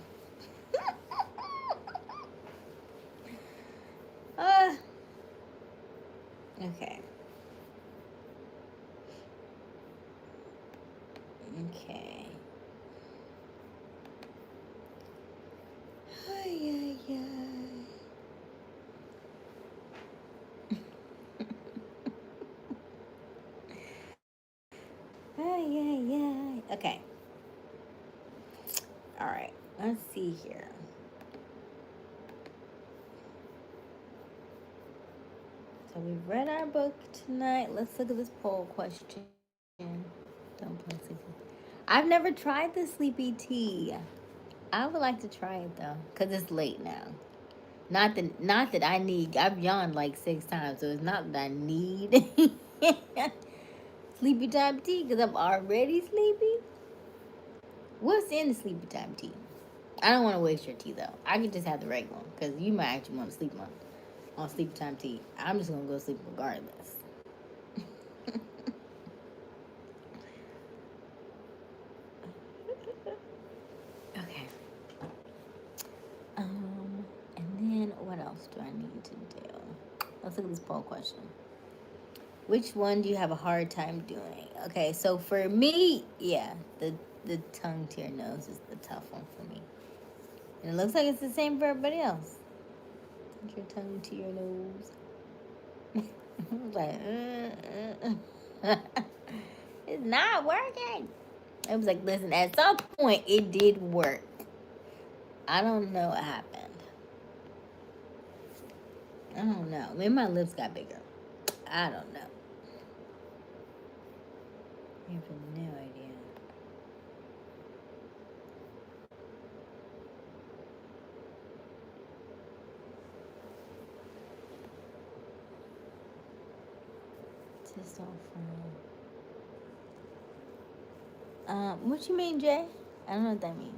uh, okay. Okay. Ay, ay, ay. Ay, ay, ay. Okay. All right. Let's see here. So we've read our book tonight. Let's look at this poll question. Don't play sleepy. I've never tried the sleepy tea. I would like to try it though, cause it's late now. Not that I need. I've yawned like 6 times, so it's not that I need sleepy time tea because I'm already sleepy. What's in the sleepy time tea? I don't want to waste your tea though. I could just have the regular one because you might actually want to sleep on sleepy time tea. I'm just gonna go sleep regardless. Okay. And then what else do I need to do? Let's look at this poll question. Which one do you have a hard time doing? Okay, so for me, yeah, the tongue to your nose is the tough one for me. And it looks like it's the same for everybody else. Put your tongue to your nose. Like, it's not working. It was like, listen, at some point it did work. I don't know what happened. I don't know. Maybe my lips got bigger. I don't know. I have no idea. Just all fun. What you mean, Jay? I don't know what that means.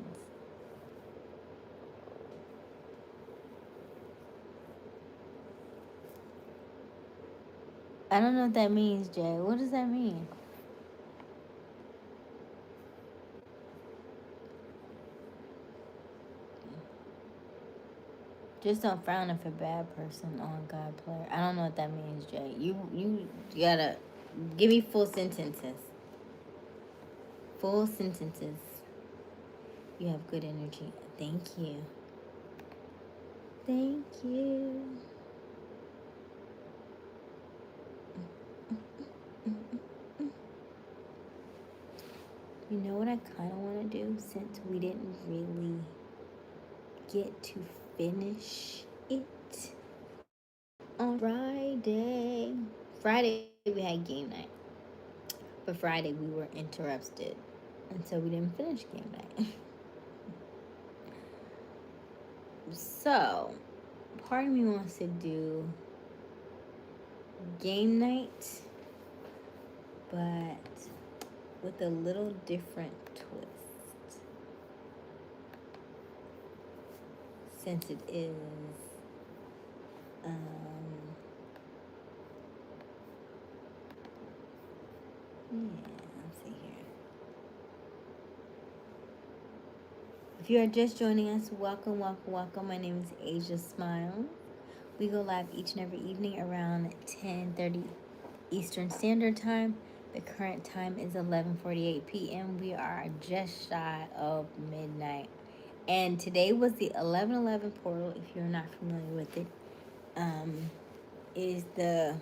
I don't know what that means, Jay. What does that mean? Just don't frown if a bad person on God player. I don't know what that means, Jay. You gotta give me full sentences. Full sentences. You have good energy. Thank you. Thank you. You know what I kind of want to do since we didn't really get to finish it on Friday. Friday we had game night, but Friday we were interrupted, and so we didn't finish game night. So, part of me wants to do game night, but with a little different twist. Since it is, let's see here. If you are just joining us, welcome, welcome, welcome. My name is Aysia Smiles. We go live each and every evening around 10:30 Eastern Standard Time. The current time is 11:48 p.m. We are just shy of midnight. And today was the 11:11 portal, if you're not familiar with it. Is the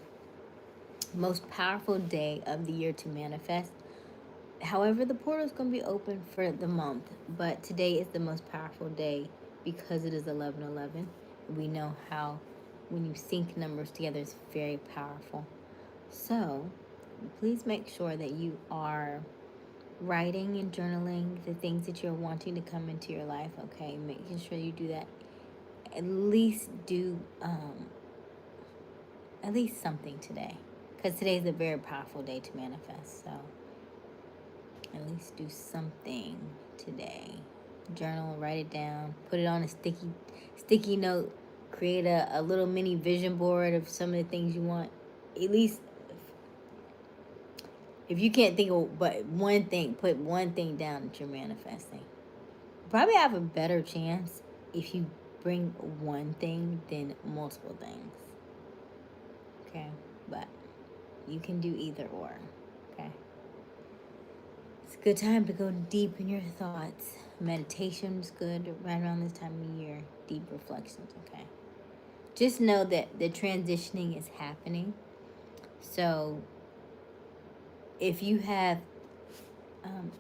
most powerful day of the year to manifest. However, the portal is going to be open for the month, but today is the most powerful day because it is 11:11. We know how when you sync numbers together, it's very powerful. So, please make sure that you are writing and journaling the things that you're wanting to come into your life, okay? Making sure you do that. At least do at least something today, because today is a very powerful day to manifest. So at least do something today. Journal, write it down, put it on a sticky note, create a little mini vision board of some of the things you want. At least If you can't think of but one thing, put one thing down that you're manifesting. Probably have a better chance if you bring one thing than multiple things. Okay? But you can do either or. Okay? It's a good time to go deep in your thoughts. Meditation's good right around this time of year. Deep reflections, okay? Just know that the transitioning is happening. So if you have,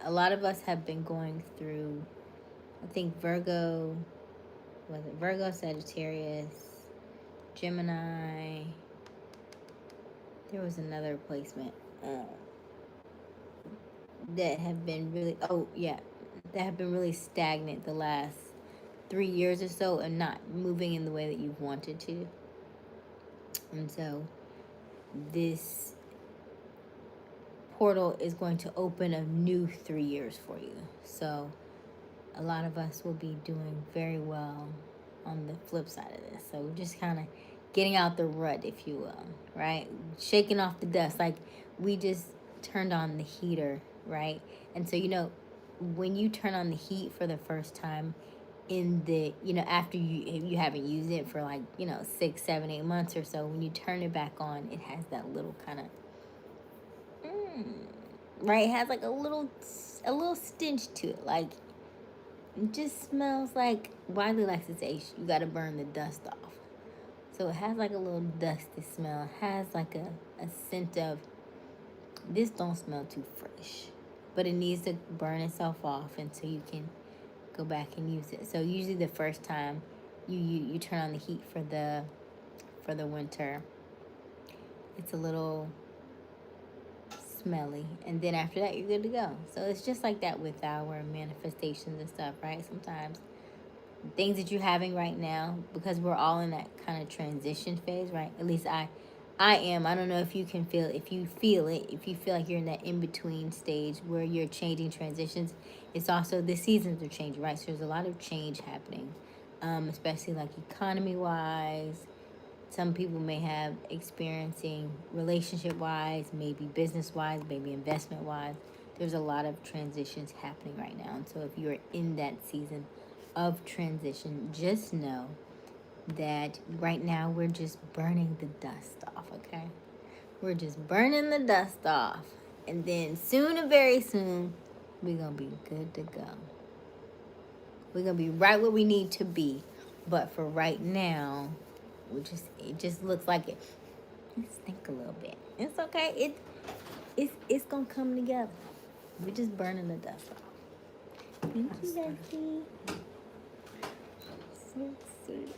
a lot of us have been going through, I think Virgo, was it Virgo, Sagittarius, Gemini? There was another placement that have been really, oh yeah, that have been really stagnant the last 3 years or so and not moving in the way that you've wanted to. And so this portal is going to open a new 3 years for you. So a lot of us will be doing very well on the flip side of this. So we're just kind of getting out the rut, if you will, right? Shaking off the dust. Like we just turned on the heater, right? And so, when you turn on the heat for the first time in the, after you haven't used it for like, 6, 7, 8 months or so, when you turn it back on, it has that little kind of, right? It has like a little stench to it. Like, it just smells like, Wiley likes to say, you got to burn the dust off. So it has like a little dusty smell. It has like a scent of, this don't smell too fresh. But it needs to burn itself off until you can go back and use it. So usually the first time you turn on the heat for the winter, it's a little smelly, and then after that you're good to go. So it's just like that with our manifestations and stuff, right? Sometimes things that you're having right now, because we're all in that kind of transition phase, right? At least I am. I don't know if you can feel, if you feel like you're in that in-between stage where you're changing transitions. It's also the seasons are changing, right? So there's a lot of change happening, especially like economy wise. Some people may have experiencing relationship wise, maybe business wise, maybe investment wise. There's a lot of transitions happening right now. And so if you're in that season of transition, just know that right now we're just burning the dust off, okay? We're just burning the dust off. And then soon and very soon, we're going to be good to go. We're going to be right where we need to be. But for right now, it just looks like it stink a little bit. It's okay. It's gonna come together. We're just burning the dust off. Thank you, Bessie. So sweet.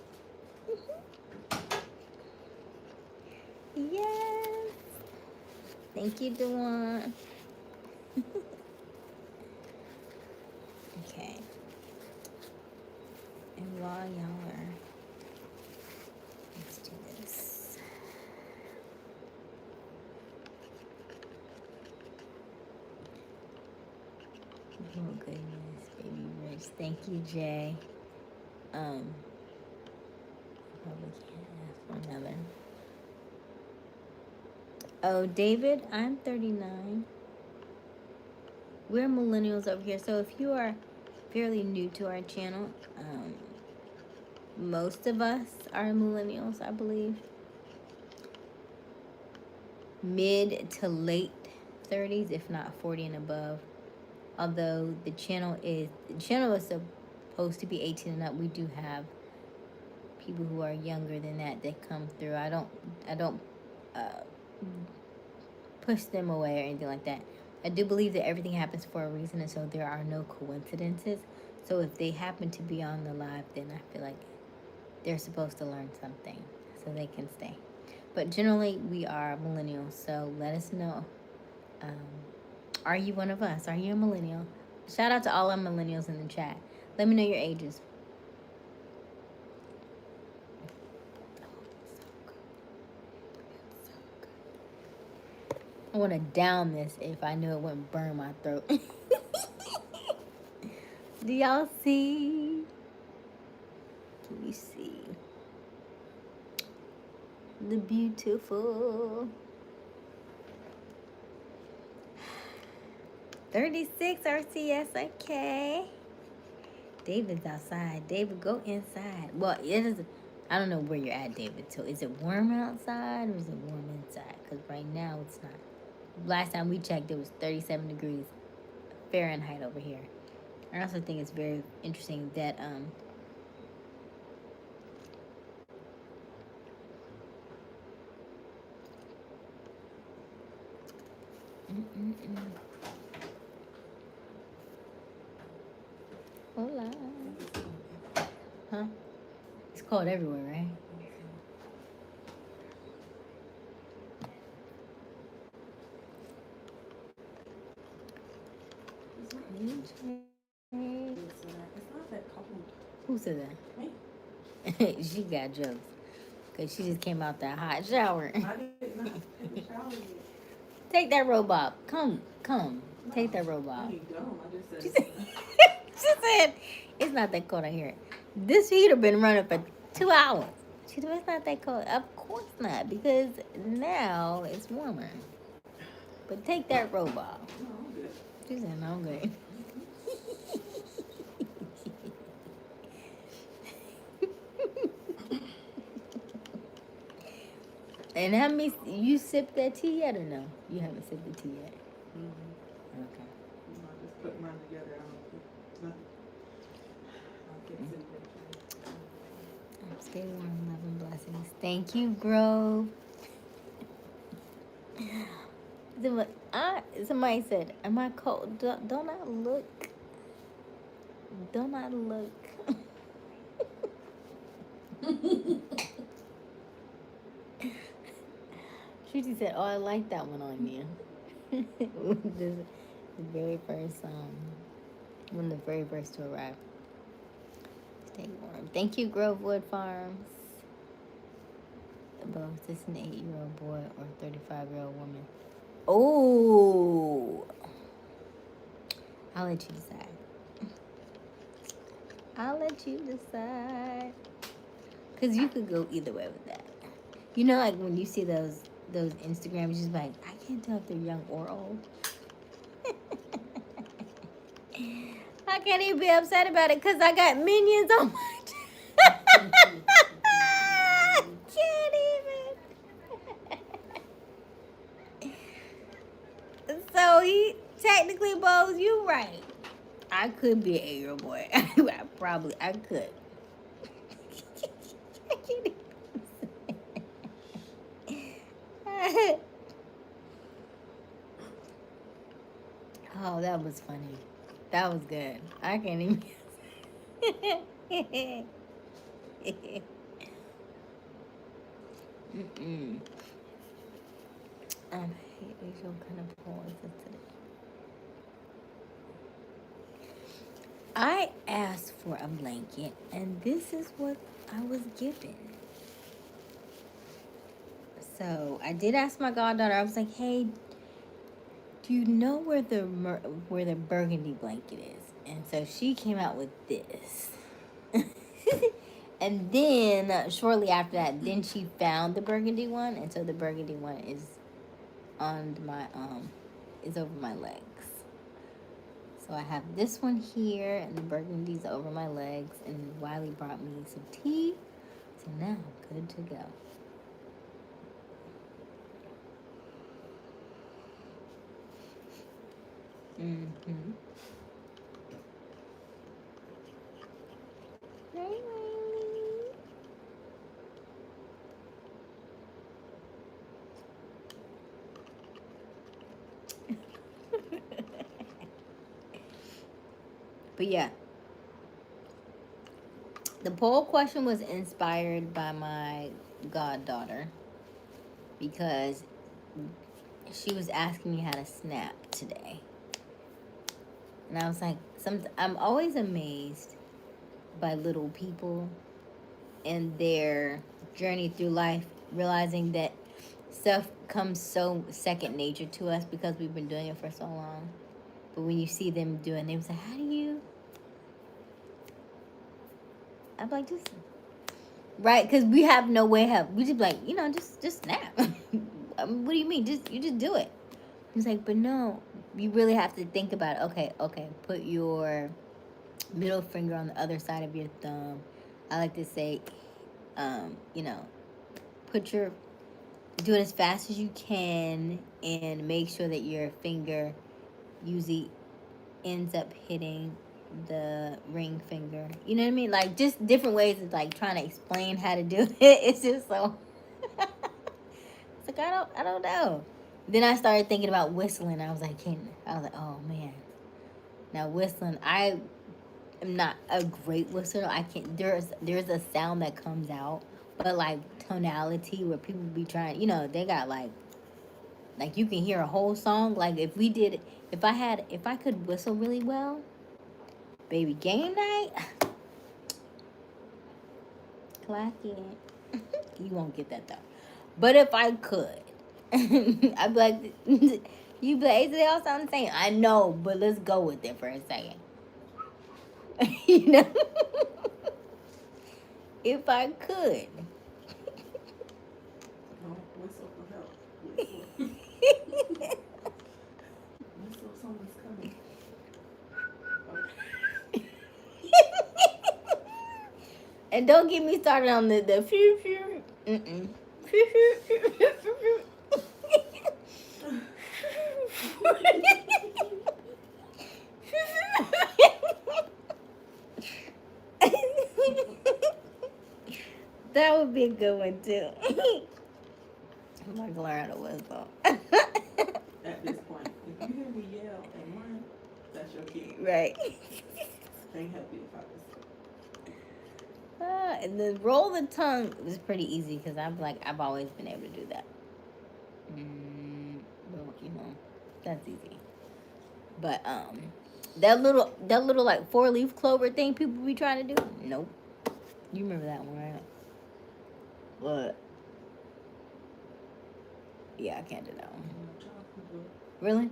Yes. Thank you, Dawn. Okay. And while y'all are, let's do this. Oh goodness, baby Rich. Thank you, Jay. Probably can't ask for another. Oh, David, I'm 39. We're millennials over here. So if you are fairly new to our channel, most of us are millennials, I believe. Mid to late 30s, if not 40 and above. Although the channel is supposed to be 18 and up, we do have people who are younger than that come through. I don't push them away or anything like that. I do believe that everything happens for a reason, and so there are no coincidences. So if they happen to be on the live, then I feel like they're supposed to learn something so they can stay. But generally, we are millennials, so let us know. Are you one of us? Are you a millennial? Shout out to all our millennials in the chat. Let me know your ages. I want to down this if I knew it wouldn't burn my throat. Do y'all see? Can you see? The beautiful. 36 RCS, okay. David's outside. David, go inside. Well, it is. I don't know where you're at, David. So is it warm outside or is it warm inside? Because right now it's not. Last time we checked, it was 37 degrees Fahrenheit over here. I also think it's very interesting that Hola. Huh? It's cold everywhere, right? Who said that? Me. She got jokes. Because she just came out that hot shower. I did not take a shower yet. Take that robot. Come. No, take that robot. I just said. She said, it's not that cold out here. This heater been running for 2 hours. She said, it's not that cold. Of course not, because now it's warmer. But take that robot. No, I'm good. She said, no, I'm good. And how many, you sipped that tea yet or no? You haven't sipped the tea yet? Mm-hmm. Okay. I just put mine together. Stay warm, love and blessings. Thank you, Grove. Somebody said, am I cold? Don't I look? Don't I look? Shruti said, oh, I like that one on you. the very first, one of the very first to arrive. Stay warm. Thank you, Grovewood Farms. Both this an 8-year-old boy or 35-year-old woman. Oh, I'll let you decide. I'll let you decide. Cause you could go either way with that. You know, like when you see those Instagrams, just like I can't tell if they're young or old. How can he be upset about it? Cause I got minions on my. Can't even. So he technically, Bose, you right. I could be an 8-year-old boy. I could. Oh, that was funny. That was good. I can't even. I hate Asian kind of pause today. I asked for a blanket, and this is what I was given. So I did ask my goddaughter. I was like, "Hey, do you know where the burgundy blanket is?" And so she came out with this. And then shortly after that, then she found the burgundy one, and so the burgundy one is on my is over my legs. So I have this one here, and the burgundy's over my legs, and Wiley brought me some tea, so now I'm good to go. Mm-hmm. Hey, Wiley. But yeah, the poll question was inspired by my goddaughter because she was asking me how to snap today. And I was like, I'm always amazed by little people and their journey through life, realizing that stuff comes so second nature to us because we've been doing it for so long. But when you see them doing it, they say, how do you? I'm like, just, right? Because we have no way help. We just like, just snap. What do you mean? You just do it. He's like, but no, you really have to think about it. Okay, put your middle finger on the other side of your thumb. I like to say, you know, put your do it as fast as you can and make sure that your finger usually ends up hitting the ring finger. You know what I mean? Like just different ways of like trying to explain how to do it. It's just so it's like I don't know. Then I started thinking about whistling. I was like, oh man. Now whistling, I am not a great whistler. I can't. There's a sound that comes out, but like tonality where people be trying. You know, they got like you can hear a whole song. Like if I could whistle really well, baby, game night, clock it. You won't get that though. But if I could, I'd be like, you be like, they all sound the same. I know, but let's go with it for a second. You know, if I could.
Don't whistle for help. Whistle. Whistle if someone's coming. Okay.
And don't get me started on the phew phew. Mm-mm. That would be a good one too. I'm not gonna learn how to whistle.
At this point, if you hear me yell and run, that's your kid.
Right.
Can't help you if I
And then roll the tongue was pretty easy because I've always been able to do that. Well, you know, that's easy. But that little like 4-leaf clover thing people be trying to do. Nope. You remember that one, right? But yeah, I can't do that one. Really?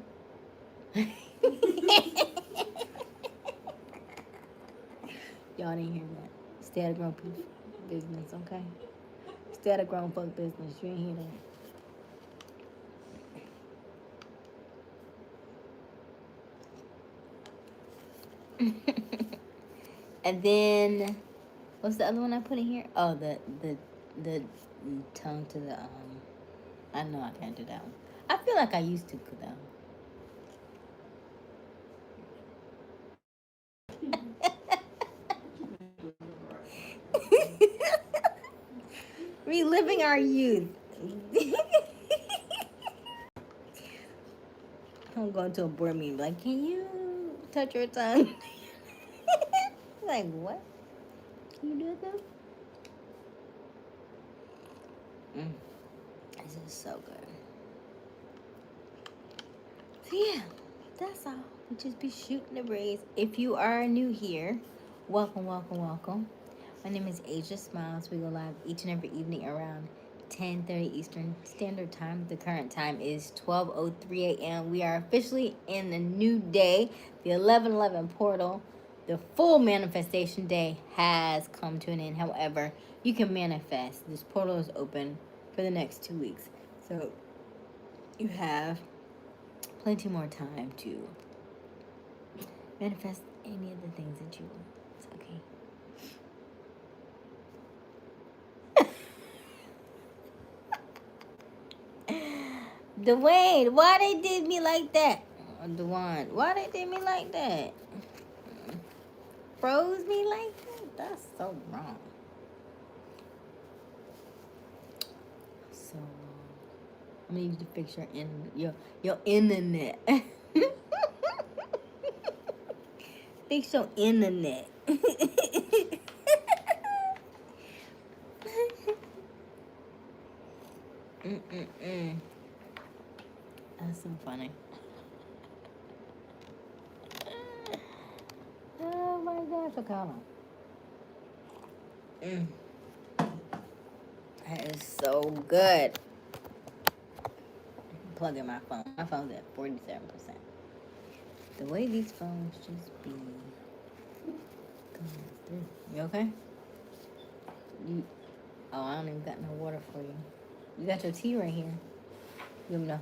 Y'all didn't hear that. Stay out of grown people's business, okay? Stay out of grown folk business. You ain't hear that. And then what's the other one I put in here? Oh, the tongue to the I know I can't do that one. I feel like I used to though. Reliving our youth. I'm going to a board meeting like, can you touch your tongue? Like, what? Can you do it though? This is so good. So yeah, that's all. We just be shooting the breeze. If you are new here, welcome, welcome, welcome. My name is Aysia Smiles. We go live each and every evening around 10:30 Eastern Standard Time. The current time is 12:03 a.m. We are officially in a new day. The 11:11 portal, the full manifestation day has come to an end. However, you can manifest. This portal is open for the next 2 weeks. So you have plenty more time to manifest any of the things that you want. It's okay. Dwayne, why they did me like that? Dwayne, why they did me like that? Froze me like that? That's so wrong. So I'm gonna use to fix your internet. Fix your internet. That's so funny. Oh my God, Picano. That is so good. Plug in my phone. My phone's at 47%. The way these phones just be coming through. You okay? I don't even got no water for you. You got your tea right here. You know.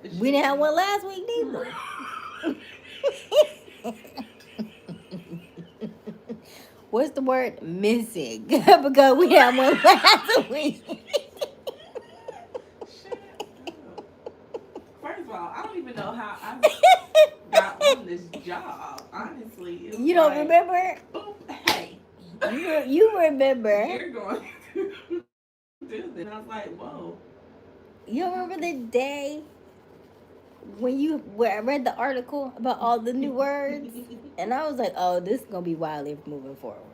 We didn't have one last week neither. What's the word? Missing. Because we had one last week.
Shut up. First of all, I don't even know how I got on this job. Honestly, it was
You don't remember?
Boop, hey,
You remember?
you're going to do this. And I was like, whoa.
You remember the day where I read the article about all the new words? And I was like, oh, this is going to be wildly moving forward.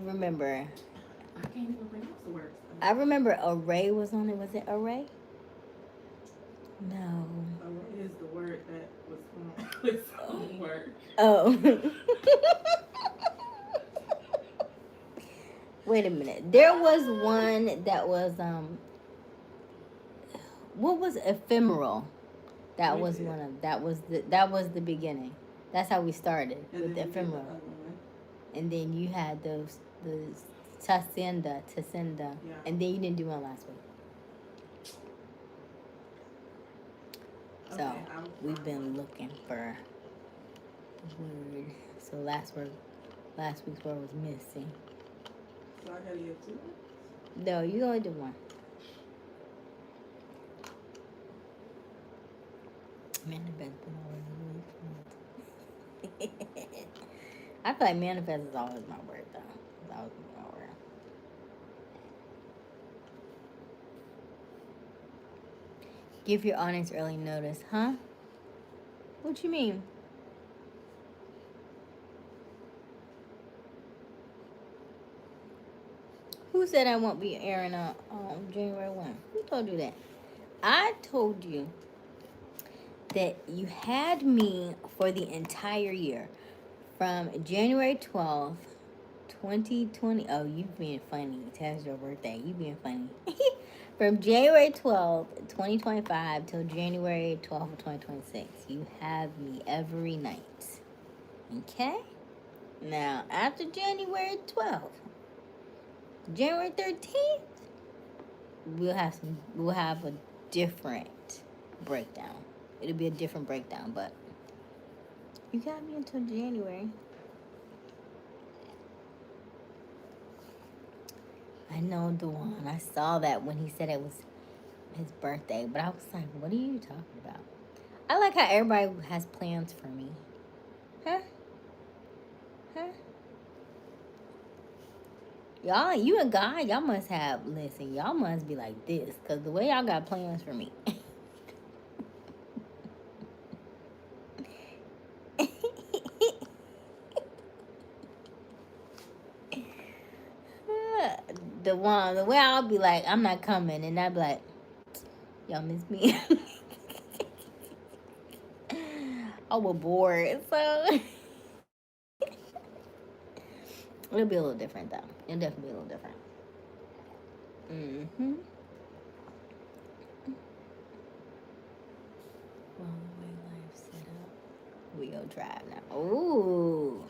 Remember?
I can't even pronounce the words.
I remember array was on it. Was it array? No.
Array is the word that was on its own word.
Oh. Wait a minute. There was one that was what was ephemeral? That was one of that was the beginning. That's how we started with the ephemeral. And then you had the Tasenda, yeah. And then you didn't do one last week. So okay, we've been looking for the word. So last week's word was missing.
So I gotta get two?
No, you only did one. Manifest been already. I feel like manifest is always my word though. It's always my word. Give your audience early notice, huh? What you mean? Who said I won't be airing on January 1? Who told you that? I told you that you had me for the entire year. From January 12th, 2020. Oh, you being funny. Today's your birthday. You being funny. From January 12th, 2025 till January 12th, 2026. You have me every night. Okay? Now, after January 12th, January 13th, we'll have a different breakdown. It'll be a different breakdown, but you got me until January. I know the one. I saw that when he said it was his birthday, but I was like, what are you talking about? I like how everybody has plans for me. Huh? Y'all, you and God, y'all must have, listen, y'all must be like this, because the way y'all got plans for me. The way I'll be like, I'm not coming, and I'll be like, y'all miss me. I was bored, so it'll be a little different though. It'll definitely be a little different. Mm-hmm. Well, the way life's set up, we go drive now. Ooh,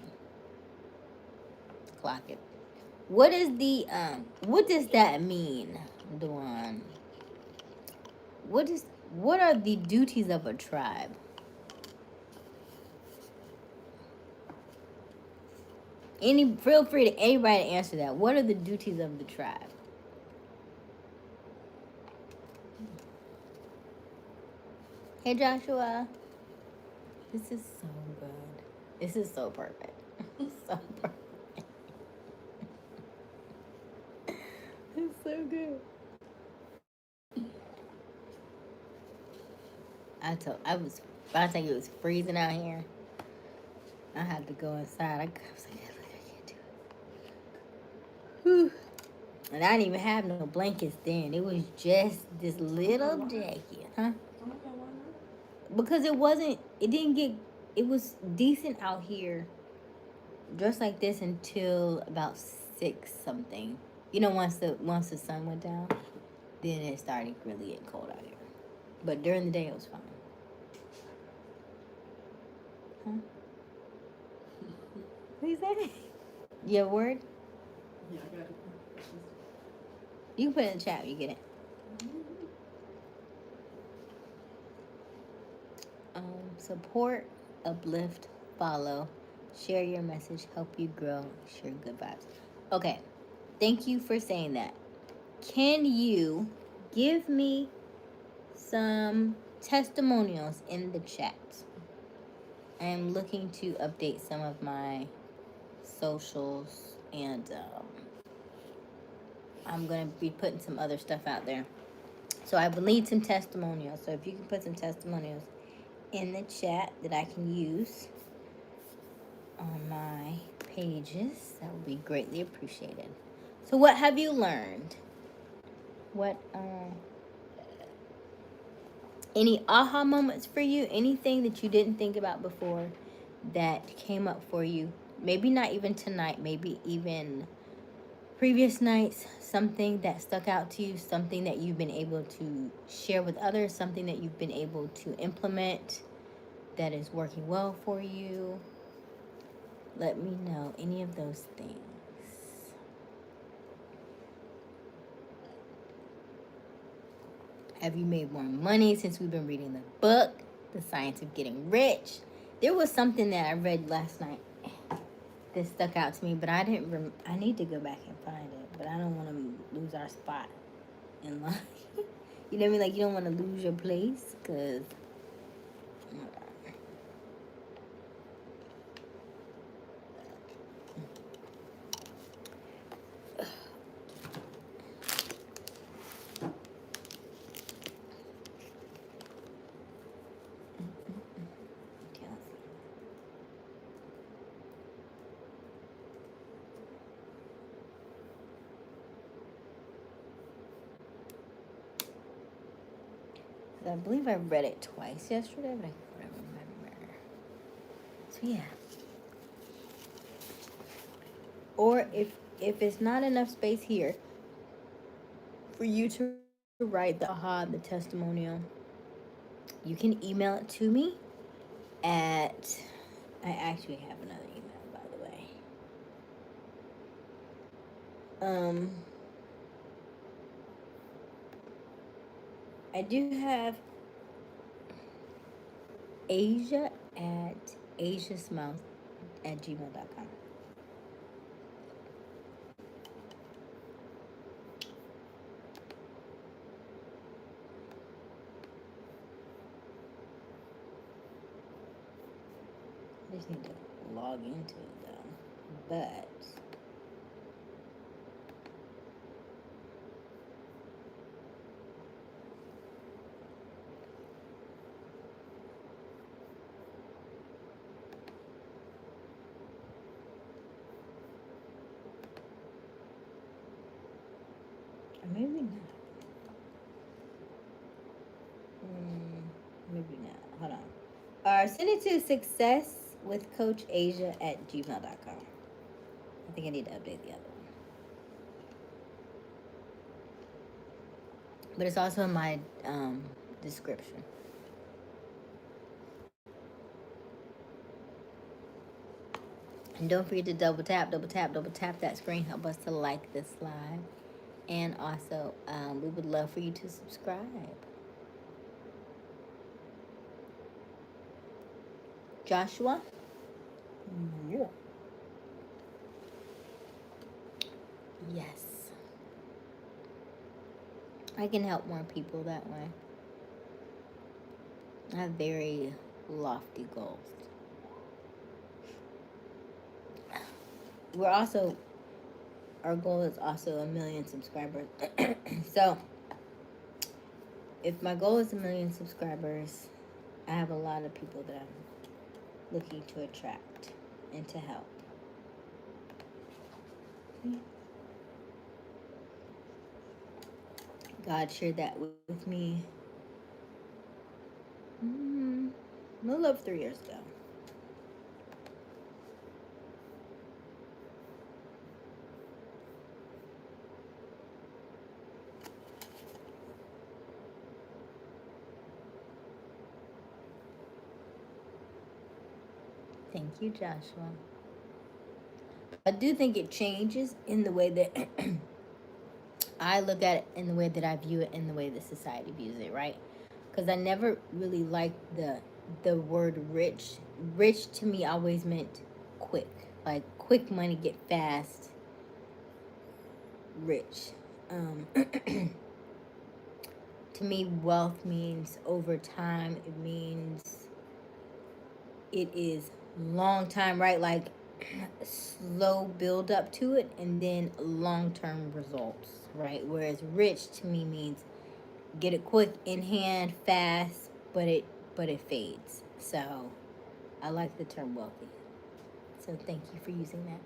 clock it. What is the what does that mean, Duan? What are the duties of a tribe? Feel free to anybody to answer that. What are the duties of the tribe? Hey Joshua. This is so good. This is so perfect. So perfect. It's so good. I was about to say it was freezing out here. I had to go inside. I was like, I can't do it. Whew. And I didn't even have no blankets then. It was just this little jacket, huh? Because it was decent out here just like this until about 6 something. You know, once the sun went down, then it started really getting cold out here. But during the day it was fine. Huh? What you say? Your word?
Yeah, I got it.
You can put it in the chat when you get it. Support, uplift, follow, share your message, help you grow, share good vibes. Okay, thank you for saying that. Can you give me some testimonials in the chat? I am looking to update some of my socials, and I'm going to be putting some other stuff out there. So I will need some testimonials. So if you can put some testimonials in the chat that I can use on my pages, that would be greatly appreciated. So what have you learned? What any aha moments for you? Anything that you didn't think about before that came up for you? Maybe not even tonight, maybe even previous nights, something that stuck out to you, something that you've been able to share with others, something that you've been able to implement that is working well for you. Let me know any of those things. Have you made more money since we've been reading the book, The Science of Getting Rich? There was something that I read last night that stuck out to me, but I didn't. I need to go back and find it, but I don't want to lose our spot in line. You know what I mean? Like, you don't want to lose your place, because I believe I read it twice yesterday, but I can't remember. So yeah. Or if it's not enough space here for you to write the aha, the testimonial, you can email it to me at, I actually have another email, by the way. I do have Aysia at Aysia Smiles at gmail.com. I just need to log into it though. But maybe not. Maybe not. Hold on. Send it to success with Coach Aysia at gmail.com. I think I need to update the other one. But it's also in my description. And don't forget to double tap that screen. Help us to like this live. And also, we would love for you to subscribe. Joshua? Yeah. Yes. I can help more people that way. I have very lofty goals. Our goal is also 1 million subscribers. So, if my goal is 1 million subscribers, I have a lot of people that I'm looking to attract and to help. God shared that with me a little over 3 years ago. Thank you, Joshua. I do think it changes in the way that I look at it, in the way that I view it, in the way that society views it, right? Because I never really liked the the word rich. Rich to me always meant quick, like quick money, get fast, rich. To me, wealth means over time. It means it is long time, right? Like slow build up to it and then long term results, right? Whereas rich to me means get it quick in hand, fast, but it fades. So I like the term wealthy. So thank you for using that.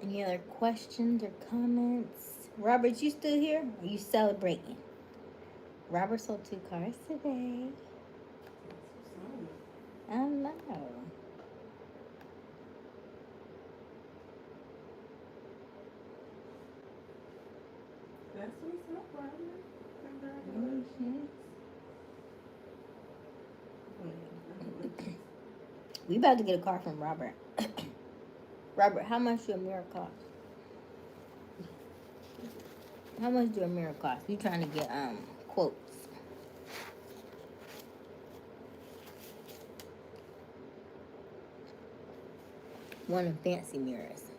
Any other questions or comments? Robert, you still here? Are you celebrating? Robert sold 2 cars today. I know.
That's what's up, brother. Congratulations. Congratulations.
We about to get a car from Robert. Robert, how much do a mirror cost? How much do a mirror cost? You trying to get quotes? One of fancy mirrors.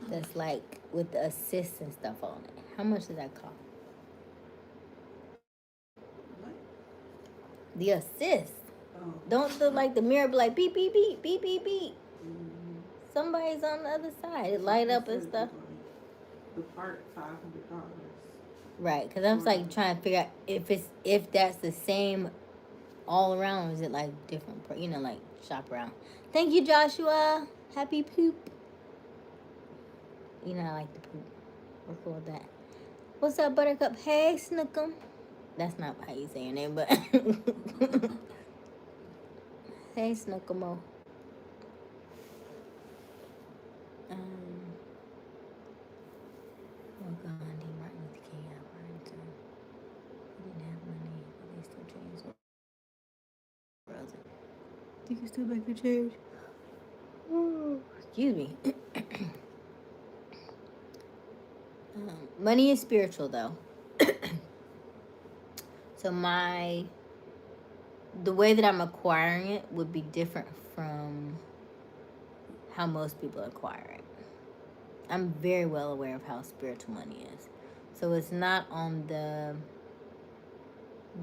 That's like with the assist and stuff on it. How much does that cost?
What?
The assist.
Oh.
Don't the like the mirror be like beep beep beep beep beep beep.
Mm-hmm.
Somebody's on the other side. It light up and stuff.
The part $500.
Right, because I was like trying to figure out if that's the same all around. Or is it like different? Like shop around. Thank you, Joshua. Happy poop. I like the poop. We're cool with that. What's up, Buttercup? Hey, Snookum. That's not how you say your name, but hey, Snookumo. Oh, Gandhi, Martin Luther King, Martin Luther. He didn't have money, but they still changed the world. You can still make the change. Excuse me. Money is spiritual, though. So the way that I'm acquiring it would be different from how most people acquire it. I'm very well aware of how spiritual money is. So it's not on the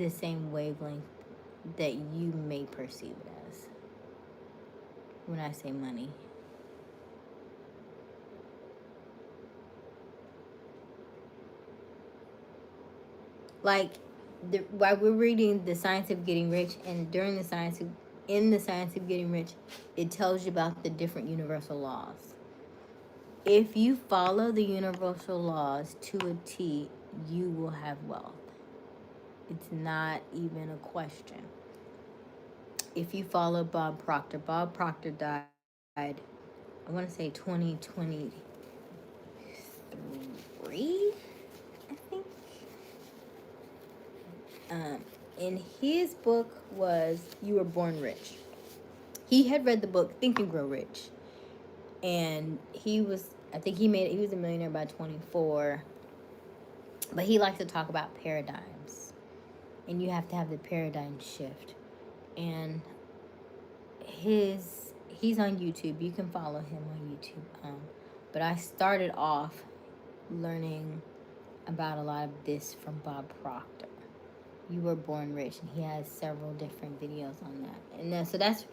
same wavelength that you may perceive it as when I say money. Like while we're reading The Science of Getting Rich, and in the Science of Getting Rich, it tells you about the different universal laws. If you follow the universal laws to a T, you will have wealth. It's not even a question. If you follow Bob Proctor died, I want to say 2023, I think. And his book was You Were Born Rich. He had read the book Think and Grow Rich. And he was a millionaire by 24. But he likes to talk about paradigms. And you have to have the paradigm shift. And he's on YouTube. You can follow him on YouTube. But I started off learning about a lot of this from Bob Proctor. You Were Born Rich, and he has several different videos on that. And so that's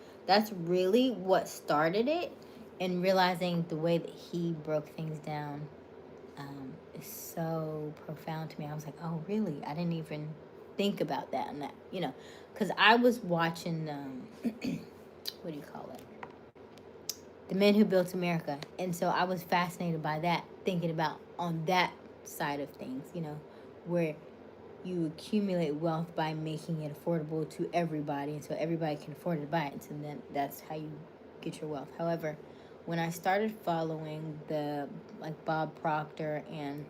really what started it, and realizing the way that he broke things down is so profound to me. I was like, oh, really? I didn't even think about that, and that, because I was watching what do you call it? The Men Who Built America, and so I was fascinated by that, thinking about on that side of things, where you accumulate wealth by making it affordable to everybody, and so everybody can afford to buy it. And so then that's how you get your wealth. However, when I started following the like Bob Proctor, and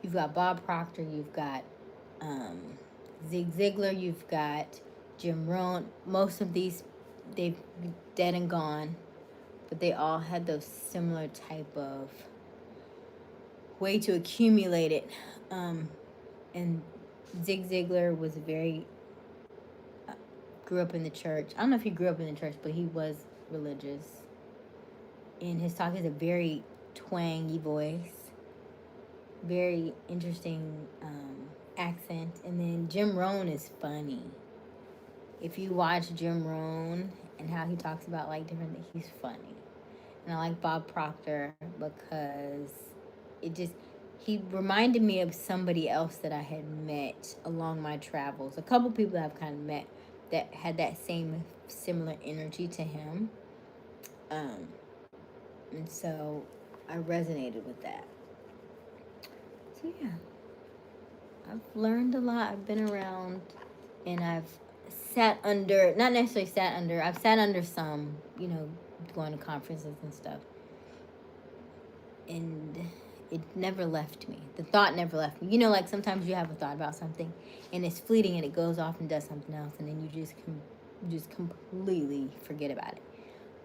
you've got Bob Proctor, you've got um, Zig Ziglar, you've got Jim Rohn. Most of these, they've dead and gone, but they all had those similar type of way to accumulate it. And Zig Ziglar was very grew up in the church. I don't know if he grew up in the church, but he was religious. And his talk is a very twangy voice, very interesting accent. And then Jim Rohn is funny. If you watch Jim Rohn and how he talks about like different things, he's funny. And I like Bob Proctor because it just he reminded me of somebody else that I had met along my travels. A couple people that I've kind of met that had that same similar energy to him. Um, and so I resonated with that. So yeah, I've learned a lot. I've been around and I've sat under, not necessarily sat under, I've sat under some, going to conferences and stuff. And it never left me. The thought never left me. Like sometimes you have a thought about something and it's fleeting and it goes off and does something else and then you just completely forget about it.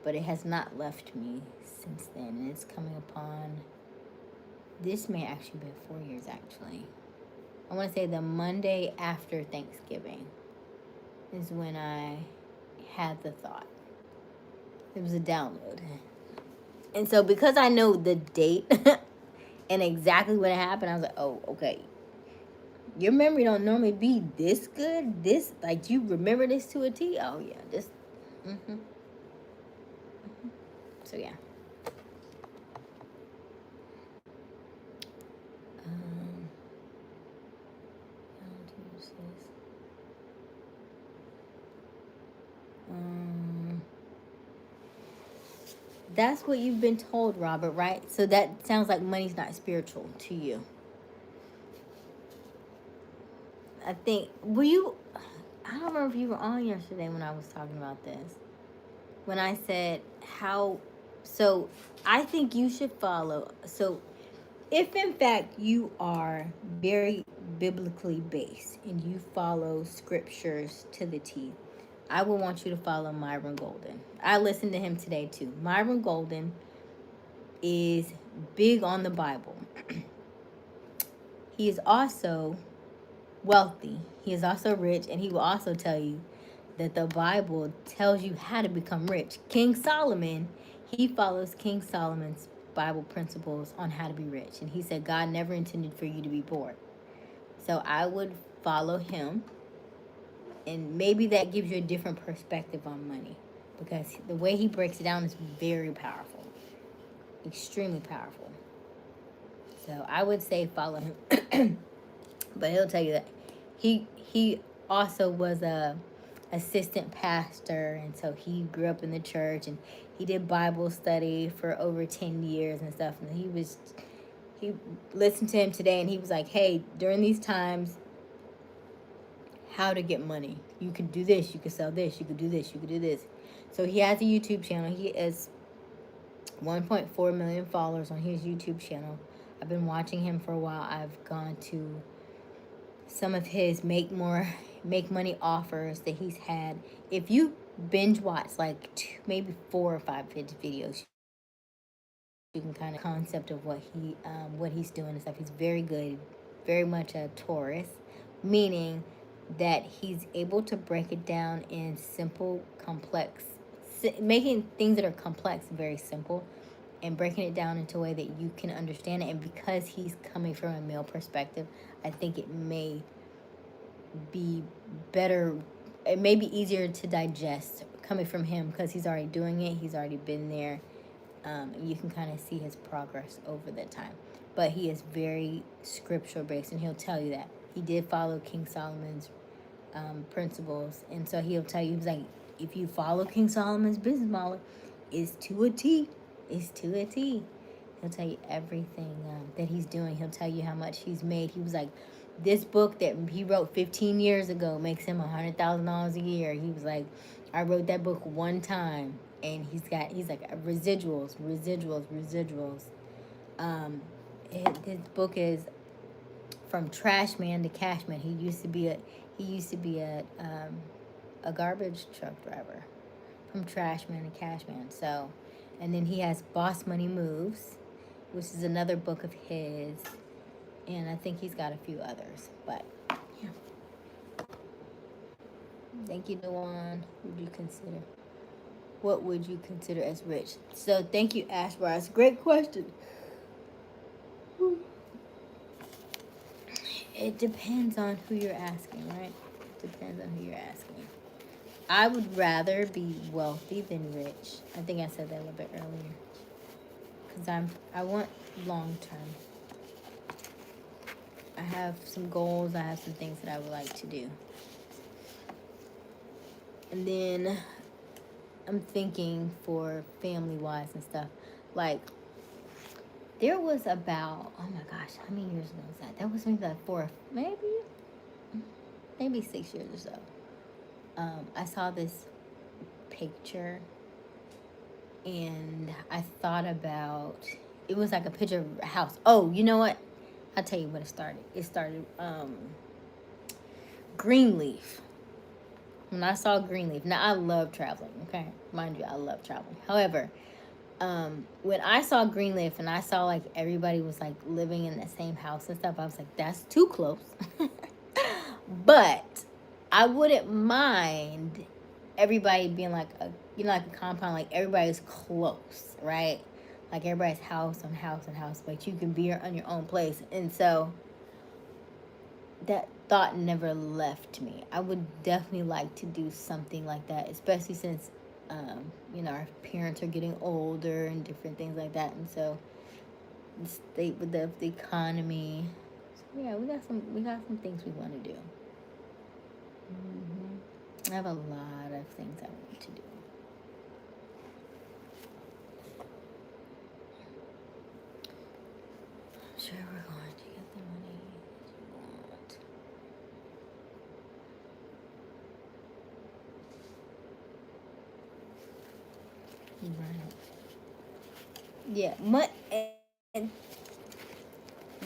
But it has not left me since then, and it's coming upon, this may actually be 4 years actually. I want to say the Monday after Thanksgiving is when I had the thought. It was a download. And so because I know the date and exactly what happened, I was like, oh, okay. Your memory don't normally be this good. This, like, you remember this to a T? Oh, yeah. This, mm-hmm. So, yeah. That's what you've been told, Robert, right? So that sounds like money's not spiritual to you. I think, I don't remember if you were on yesterday when I was talking about this. When I said so I think you should follow. So if in fact you are very biblically based and you follow scriptures to the T, I would want you to follow Myron Golden. I listened to him today too. Myron Golden is big on the Bible. He is also wealthy. He is also rich, and he will also tell you that the Bible tells you how to become rich. King Solomon, he follows King Solomon's Bible principles on how to be rich. And he said God never intended for you to be poor. So I would follow him. And maybe that gives you a different perspective on money. Because the way he breaks it down is very powerful. Extremely powerful. So I would say follow him. But he'll tell you that he also was a assistant pastor, and so he grew up in the church, and he did Bible study for over 10 years and stuff. And he listened to him today, and he was like, hey, during these times, how to get money. You could do this, you could sell this, you could do this, you could do this. So he has a YouTube channel. He is 1.4 million followers on his YouTube channel. I've been watching him for a while. I've gone to some of his make money offers that he's had. If you binge watch like maybe 4 or 5 videos, you can kind of concept of what he's doing and stuff. He's very good, very much a Taurus, meaning that he's able to break it down in simple, complex, making things that are complex very simple, and breaking it down into a way that you can understand it. And because he's coming from a male perspective, I think it may be better. It may be easier to digest coming from him because he's already doing it. He's already been there. And you can kind of see his progress over the time. But he is very scriptural based, and he'll tell you that. He did follow King Solomon's principles. And so he'll tell you, he's like, if you follow King Solomon's business model, it's to a T. It's to a T. He'll tell you everything that he's doing. He'll tell you how much he's made. He was like, this book that he wrote 15 years ago makes him $100,000 a year. He was like, I wrote that book one time and he's like residuals. Um, his book is From Trash Man to Cash Man. He used to be a garbage truck driver. From Trash Man to Cash Man. So, and then he has Boss Money Moves, which is another book of his, and I think he's got a few others. But yeah, thank you, Dewan. Would you consider? What would you consider as rich? So thank you, Ashbar. It's a great question. It depends on who you're asking, right? It depends on who you're asking. I would rather be wealthy than rich. I think I said that a little bit earlier. Because I want long term. I have some goals. I have some things that I would like to do. And then I'm thinking for family wise and stuff. Like, there was about, oh my gosh, how many years ago was that? That was maybe like maybe 6 years or so. I saw this picture and I thought about, it was like a picture of a house. Oh, you know what? I'll tell you what it started. It started Greenleaf. When I saw Greenleaf, now I love traveling, okay? Mind you, I love traveling. However, when I saw Greenleaf and I saw like everybody was like living in the same house and stuff, I was like, that's too close. But I wouldn't mind everybody being like like a compound, like everybody's close, right? Like everybody's house on house on house, but you can be on your own place. And so that thought never left me. I would definitely like to do something like that, especially since our parents are getting older and different things like that. And so the state with the economy, so yeah, we got some things we want to do. I have a lot of things I want to do. I'm sure we're going to get the money you want. Right. Yeah, and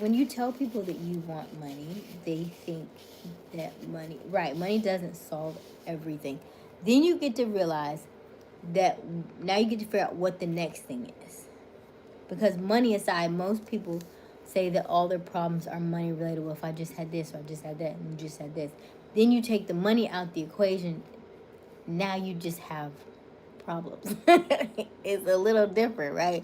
when you tell people that you want money, they think that money doesn't solve everything. Then you get to realize that now you get to figure out what the next thing is. Because money aside, most people say that all their problems are money related. Well, if I just had this or I just had that and you just had this. Then you take the money out the equation. Now you just have problems. It's a little different, right?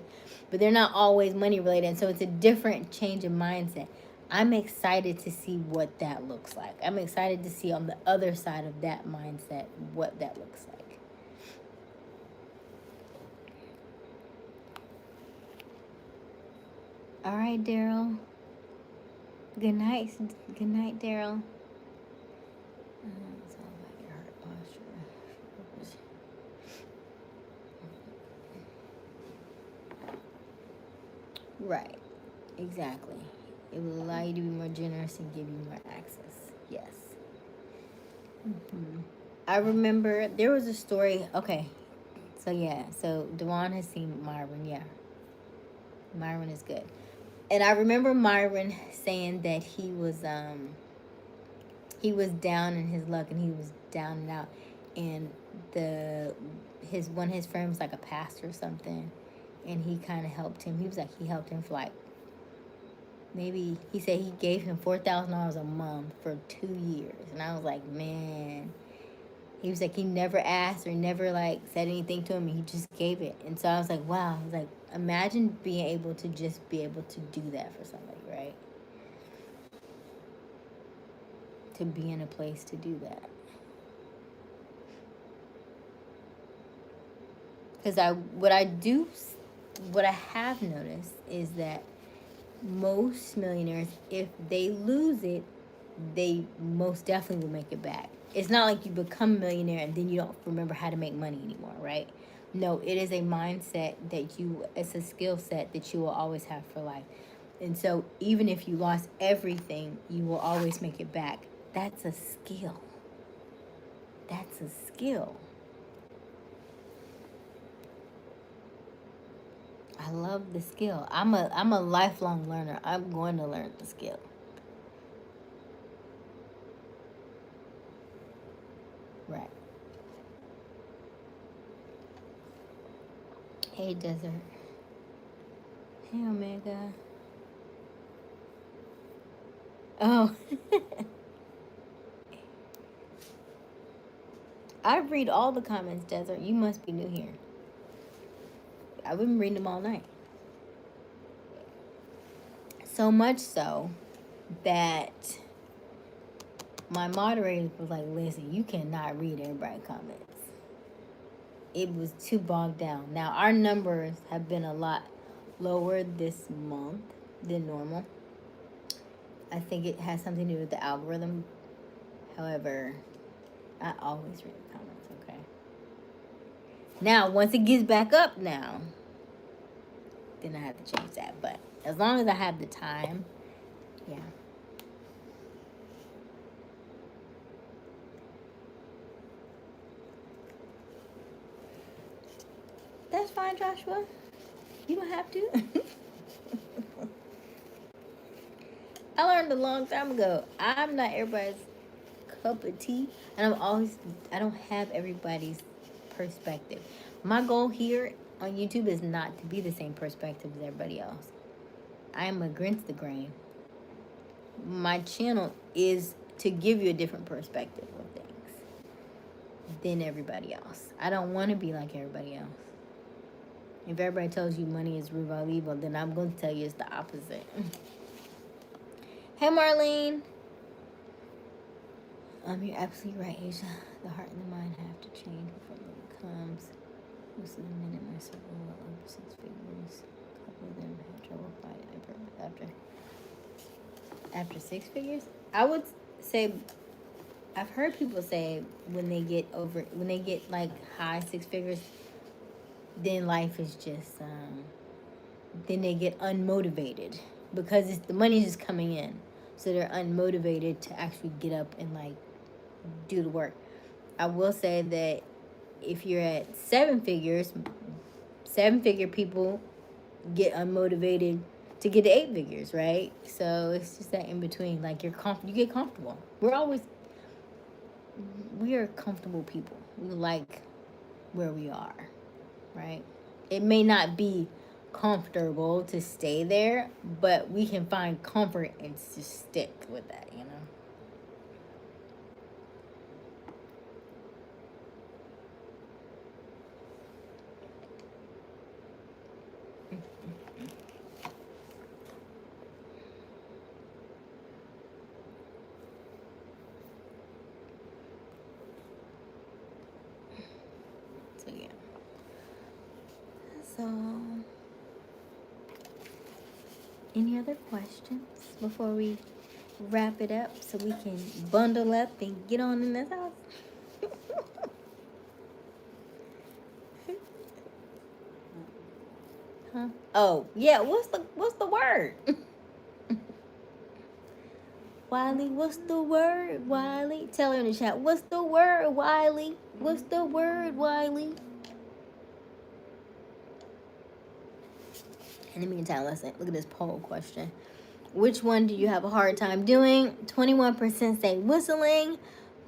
But they're not always money related. And so it's a different change of mindset. I'm excited to see what that looks like. I'm excited to see on the other side of that mindset what that looks like. All right, Daryl. Good night. Good night, Daryl. It's all about your heart posture. Right. Exactly. It will allow you to be more generous and give you more access. Yes. I remember there was a story. Okay. So, yeah. So, Dewan has seen Myron. Yeah. Myron is good. And I remember Myron saying that he was down in his luck and he was down and out, and one of his friends was like a pastor or something, and he kind of helped him. He was like, he helped him for like, maybe he said he gave him $4,000 a month for 2 years. And I was like, man. He was like, he never asked or never like said anything to him. He just gave it. And so I was like, wow. I was like, imagine being able to just be able to do that for somebody, right? To be in a place to do that. Because what I have noticed is that most millionaires, if they lose it, they most definitely will make it back. It's not like you become a millionaire and then you don't remember how to make money anymore, right? No, it is a mindset it's a skill set that you will always have for life. And so even if you lost everything, you will always make it back. That's a skill. That's a skill. I love the skill. I'm a lifelong learner. I'm going to learn the skill. Right. Hey Desert. Hey Omega. Oh. I read all the comments, Desert. You must be new here. I've been reading them all night. So much so that my moderator was like, listen, you cannot read everybody's comments. It was too bogged down. Now, our numbers have been a lot lower this month than normal. I think it has something to do with the algorithm. However, I always read the comments, okay? Now, once it gets back up now, then I have to change that. But as long as I have the time, yeah. That's fine, Joshua. You don't have to. I learned a long time ago. I'm not everybody's cup of tea, and I don't have everybody's perspective. My goal here on YouTube is not to be the same perspective as everybody else. I am against the grain. My channel is to give you a different perspective of things than everybody else. I don't want to be like everybody else. If everybody tells you money is root of evil, then I'm going to tell you it's the opposite. Hey, Marlene. You're absolutely right, Asia. The heart and the mind have to change before it comes. Most of the men in my circle were over 6 figures. A couple of them had trouble fighting after 6 figures. I would say, I've heard people say when they get like high 6 figures, then life is just then they get unmotivated because the money is coming in, so they're unmotivated to actually get up and like do the work. I will say that if you're at 7 figures, 7-figure people get unmotivated to get to 8 figures, right? So it's just that in between, like you get comfortable. We are comfortable people. We like where we are, right? It may not be comfortable to stay there, but we can find comfort and just stick with that, you know? So, yeah. So, any other questions before we wrap it up so we can bundle up and get on in this house? Huh? Oh, yeah, what's the word? Wiley, what's the word, Wiley? Tell her in the chat, what's the word, Wiley? What's the word, Wiley? In the meantime, let's look at this poll question. Which one do you have a hard time doing? 21% say whistling,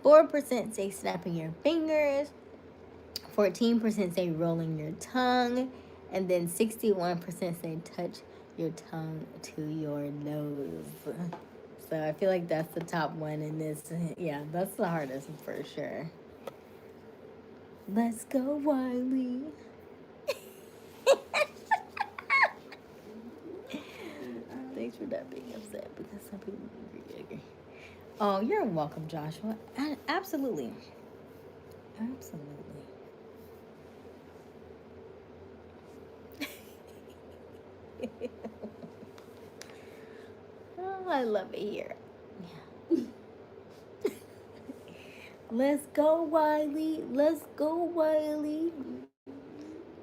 4% say snapping your fingers, 14% say rolling your tongue, and then 61% say touch your tongue to your nose. So I feel like that's the top one in this. Yeah, that's the hardest for sure. Let's go, Wiley. Thanks for not being upset because some people agree. Oh, you're welcome, Joshua. Absolutely. Absolutely. Oh, I love it here. Yeah. Let's go, Wiley. Let's go, Wiley.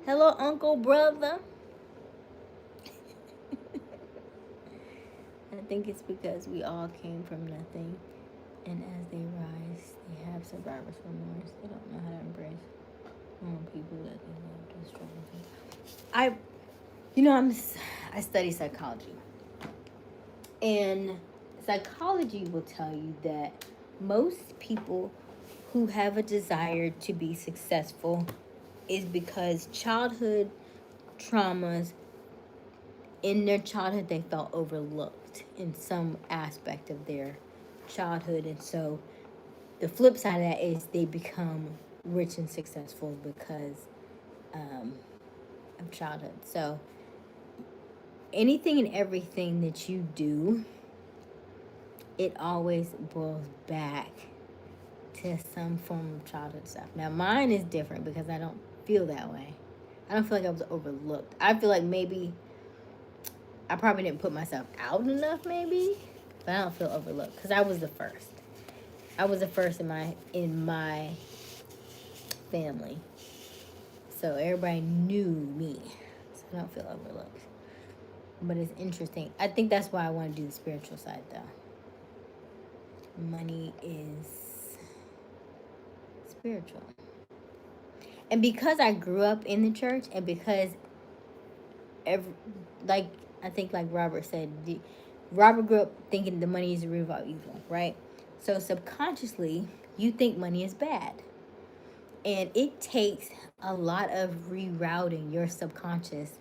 Hello, Uncle Brother. I think it's because we all came from nothing, and as they rise, they have survivor's remorse. They don't know how to embrace people that they love to struggle to. You know, I study psychology, and psychology will tell you that most people who have a desire to be successful is because childhood traumas, in their childhood they felt overlooked in some aspect of their childhood, and so the flip side of that is they become rich and successful because um, of childhood. So anything and everything that you do, it always boils back to some form of childhood stuff. Now mine is different because I don't feel that way. I don't feel like I was overlooked. I feel like maybe I probably didn't put myself out enough, maybe, but I don't feel overlooked because I was the first. I was the first in my family, so everybody knew me. So I don't feel overlooked. But it's interesting. I think that's why I want to do the spiritual side, though. Money is spiritual, and because I grew up in the church, and because every, like I think, like Robert said, Robert grew up thinking the money is the root of all evil, right? So subconsciously, you think money is bad. And it takes a lot of rerouting your subconscious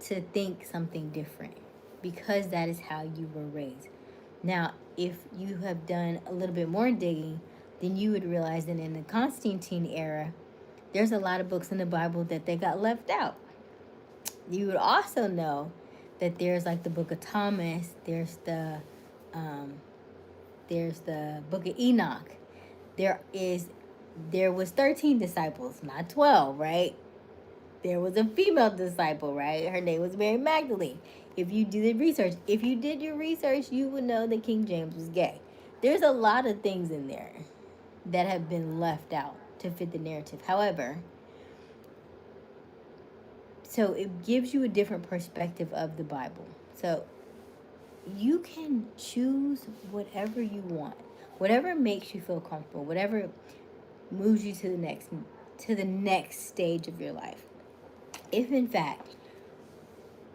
to think something different because that is how you were raised. Now, if you have done a little bit more digging, then you would realize that in the Constantine era, there's a lot of books in the Bible that they got left out. You would also know that there's like the Book of Thomas, um, there's the Book of Enoch. There is there was 13 disciples, not 12, right? There was a female disciple, right? Her name was Mary Magdalene. If you do the research, if you did your research, you would know that King James was gay. There's a lot of things in there that have been left out to fit the narrative. However, so it gives you a different perspective of the Bible. So you can choose whatever you want, whatever makes you feel comfortable, whatever moves you to the next stage of your life. If in fact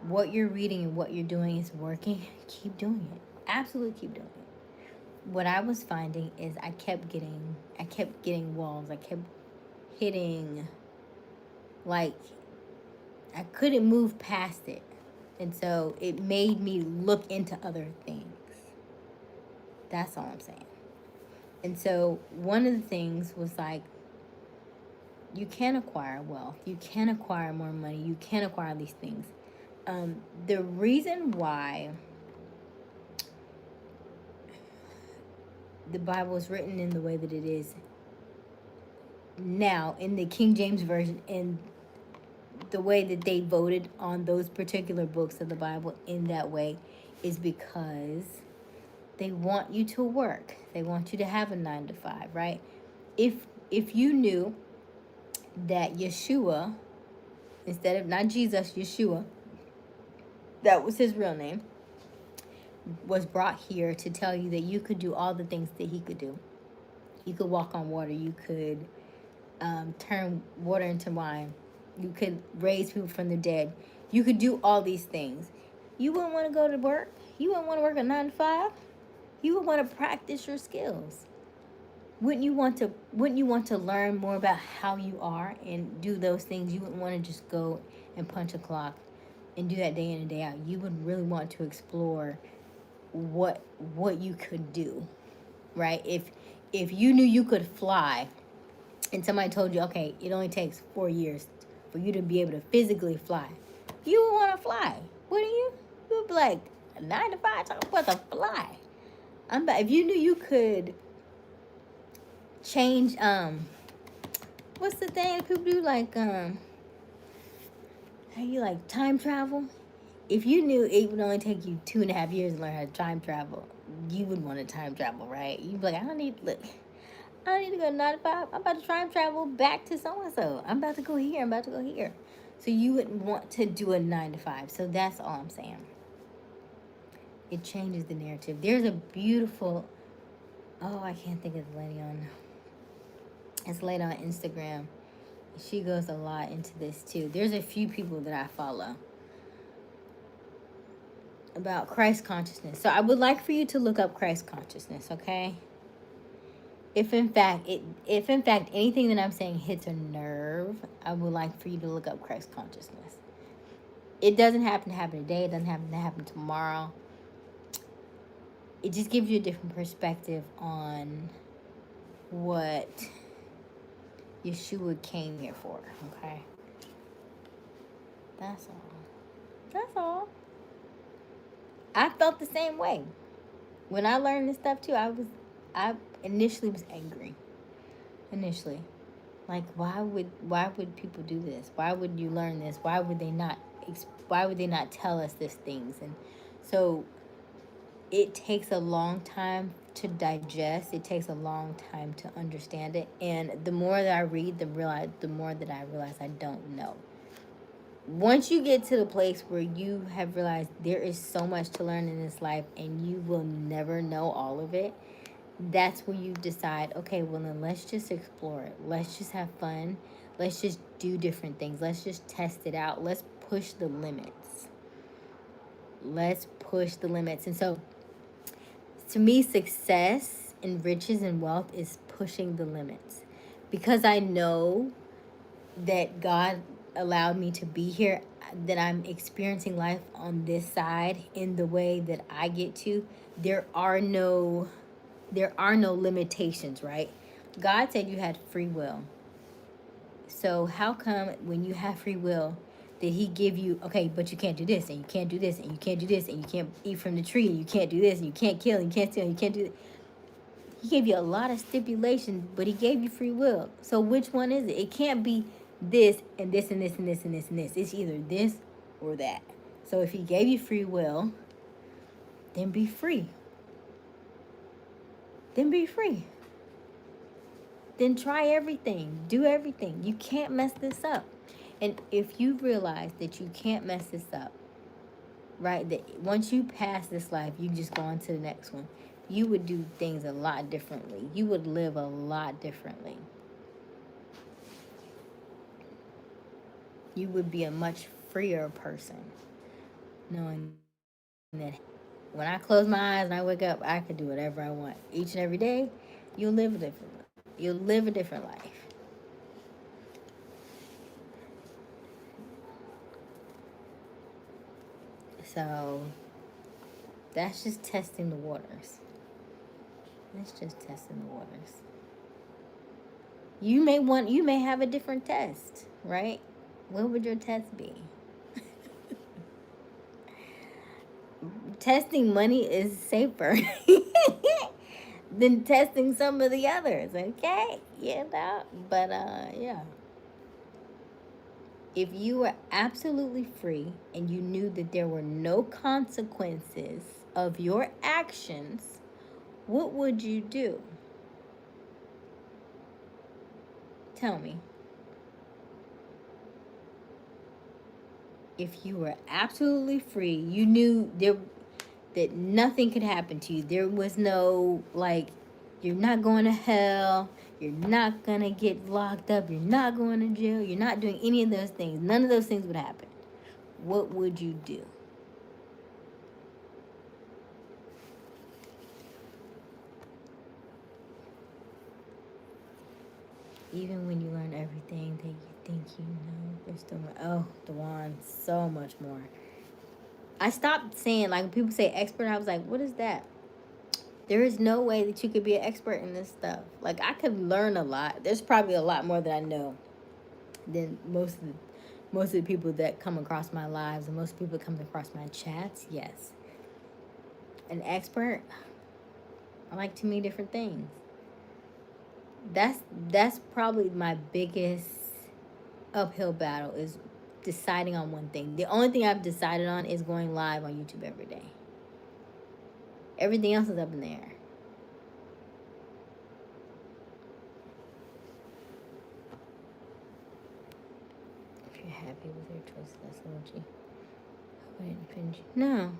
what you're reading and what you're doing is working, keep doing it. Absolutely keep doing it. What I was finding is I kept getting walls. I kept hitting, like, I couldn't move past it. And so it made me look into other things. That's all I'm saying. And so one of the things was like, you can acquire wealth, you can acquire more money, you can acquire these things. The reason why the Bible is written in the way that it is now, in the King James Version, and the way that they voted on those particular books of the Bible in that way, is because they want you to work. They want you to have a 9 to 5, right? If you knew that Yeshua, instead of not Jesus, Yeshua, that was his real name, was brought here to tell you that you could do all the things that he could do. You could walk on water. You could turn water into wine. You could raise people from the dead. You could do all these things. You wouldn't want to go to work. You wouldn't want to work a 9 to 5. You would want to practice your skills. Wouldn't you want to learn more about how you are and do those things? You wouldn't want to just go and punch a clock and do that day in and day out. You would really want to explore what you could do, right? If you knew you could fly, and somebody told you, okay, it only takes 4 years for you to be able to physically fly, you would want to fly, wouldn't you? You would be like, 9 to 5, talking about to fly. If you knew you could change, what's the thing that people do, like, how you like time travel? If you knew it would only take you 2.5 years to learn how to time travel, you would want to time travel, right? You'd be like, I don't need to go 9 to 5. I'm about to time travel back to so and so. I'm about to go here. I'm about to go here. So you wouldn't want to do a 9 to 5. So that's all I'm saying. It changes the narrative. There's a beautiful, I can't think of the lady on. It's lady on Instagram. She goes a lot into this too. There's a few people that I follow. about Christ consciousness. So I would like for you to look up Christ consciousness, okay? If in fact anything that I'm saying hits a nerve, I would like for you to look up Christ consciousness. It doesn't happen to happen today, it doesn't happen to happen tomorrow. It just gives you a different perspective on what Yeshua came here for, okay? That's all. That's all. I felt the same way. When I learned this stuff too, I initially was angry. Initially. Like why would people do this? Why would you learn this? Why would they not tell us these things? And so it takes a long time to digest. It takes a long time to understand it. And the more that I read, the more that I realize I don't know. Once you get to the place where you have realized there is so much to learn in this life and you will never know all of it, that's when you decide, okay, well then let's just explore it. Let's just have fun. Let's just do different things. Let's just test it out. Let's push the limits. Let's push the limits. And so to me, success and riches and wealth is pushing the limits. Because I know that God allowed me to be here, that I'm experiencing life on this side in the way that I get to, there are no limitations, right? God said you had free will. So how come when you have free will did he give you, okay, but you can't do this and you can't do this and you can't do this and you can't eat from the tree and you can't do this and you can't kill and you can't steal and you can't do this. He gave you a lot of stipulations, but he gave you free will. So which one is it? It can't be this and this and this and this and this and this. It's either this or that. So if he gave you free will, then be free. Then be free. Then try everything. Do everything. You can't mess this up. And if you realize that you can't mess this up, right, that once you pass this life, you just go on to the next one. You would do things a lot differently. You would live a lot differently. You would be a much freer person knowing that when I close my eyes and I wake up, I can do whatever I want. Each and every day, you'll live a different life. You'll live a different life. So that's just testing the waters. That's just testing the waters. You may have a different test, right? What would your test be? Testing money is safer than testing some of the others, okay? You know? But yeah. If you were absolutely free and you knew that there were no consequences of your actions, what would you do? Tell me. If you were absolutely free, you knew that nothing could happen to you. There was no, like, you're not going to hell. You're not going to get locked up. You're not going to jail. You're not doing any of those things. None of those things would happen. What would you do? Even when you learn everything that you think you know, there's still more. Oh, Dewan, so much more. I stopped saying, like, when people say expert, I was like, what is that? There is no way that you could be an expert in this stuff. Like, I could learn a lot. There's probably a lot more that I know than most of the people that come across my lives and most people that come across my chats. Yes. An expert, I like too many different things. That's probably my biggest uphill battle is deciding on one thing. The only thing I've decided on is going live on YouTube every day. Everything else is up in the air. If you're happy with your choice, that's emoji. I didn't offend you. No.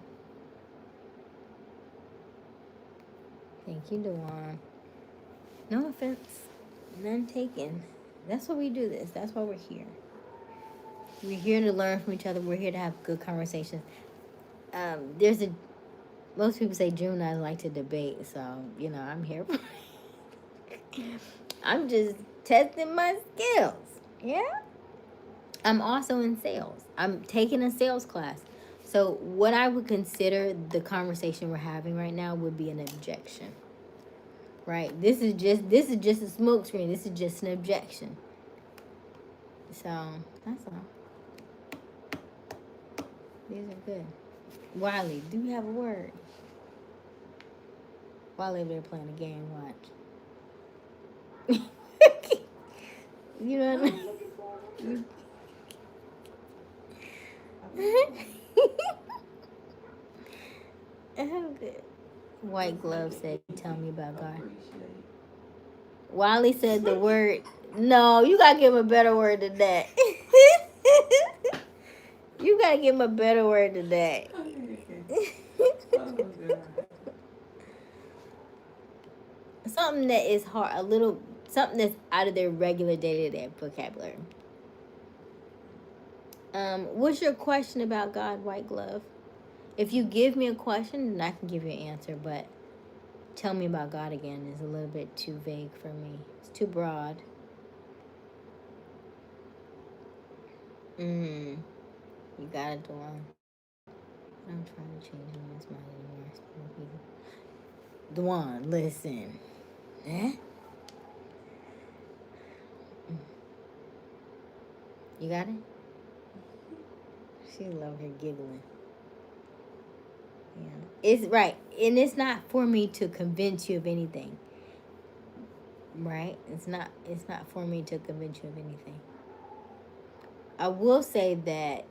Thank you, Dewan. No offense. None taken. That's why we do this. That's why we're here. We're here to learn from each other. We're here to have good conversations. There's a most people say Gemini's like to debate, so I'm here. I'm just testing my skills. Yeah. I'm also in sales. I'm taking a sales class. So what I would consider the conversation we're having right now would be an objection. Right? This is just a smoke screen. This is just an objection. So that's all. These are good. Wiley, do you have a word? Wiley over there playing a game, watch. You know what I
I'm looking forward.
mean?
I'm
Oh, good. White Glove said, tell me about God.
appreciate.
Wiley said the word. No, you gotta give him a better word than that. You gotta give him a better word than that.
Oh God.
Something that is hard, something that's out of their regular day-to-day vocabulary. What's your question about God, White Glove? If you give me a question, then I can give you an answer, but tell me about God again is a little bit too vague for me. It's too broad. You got it, Dawn. I'm trying to change my mind anymore. Dwan, listen. Eh? You got it? She love her giggling. Yeah. It's right. And it's not for me to convince you of anything. Right? It's not for me to convince you of anything. I will say that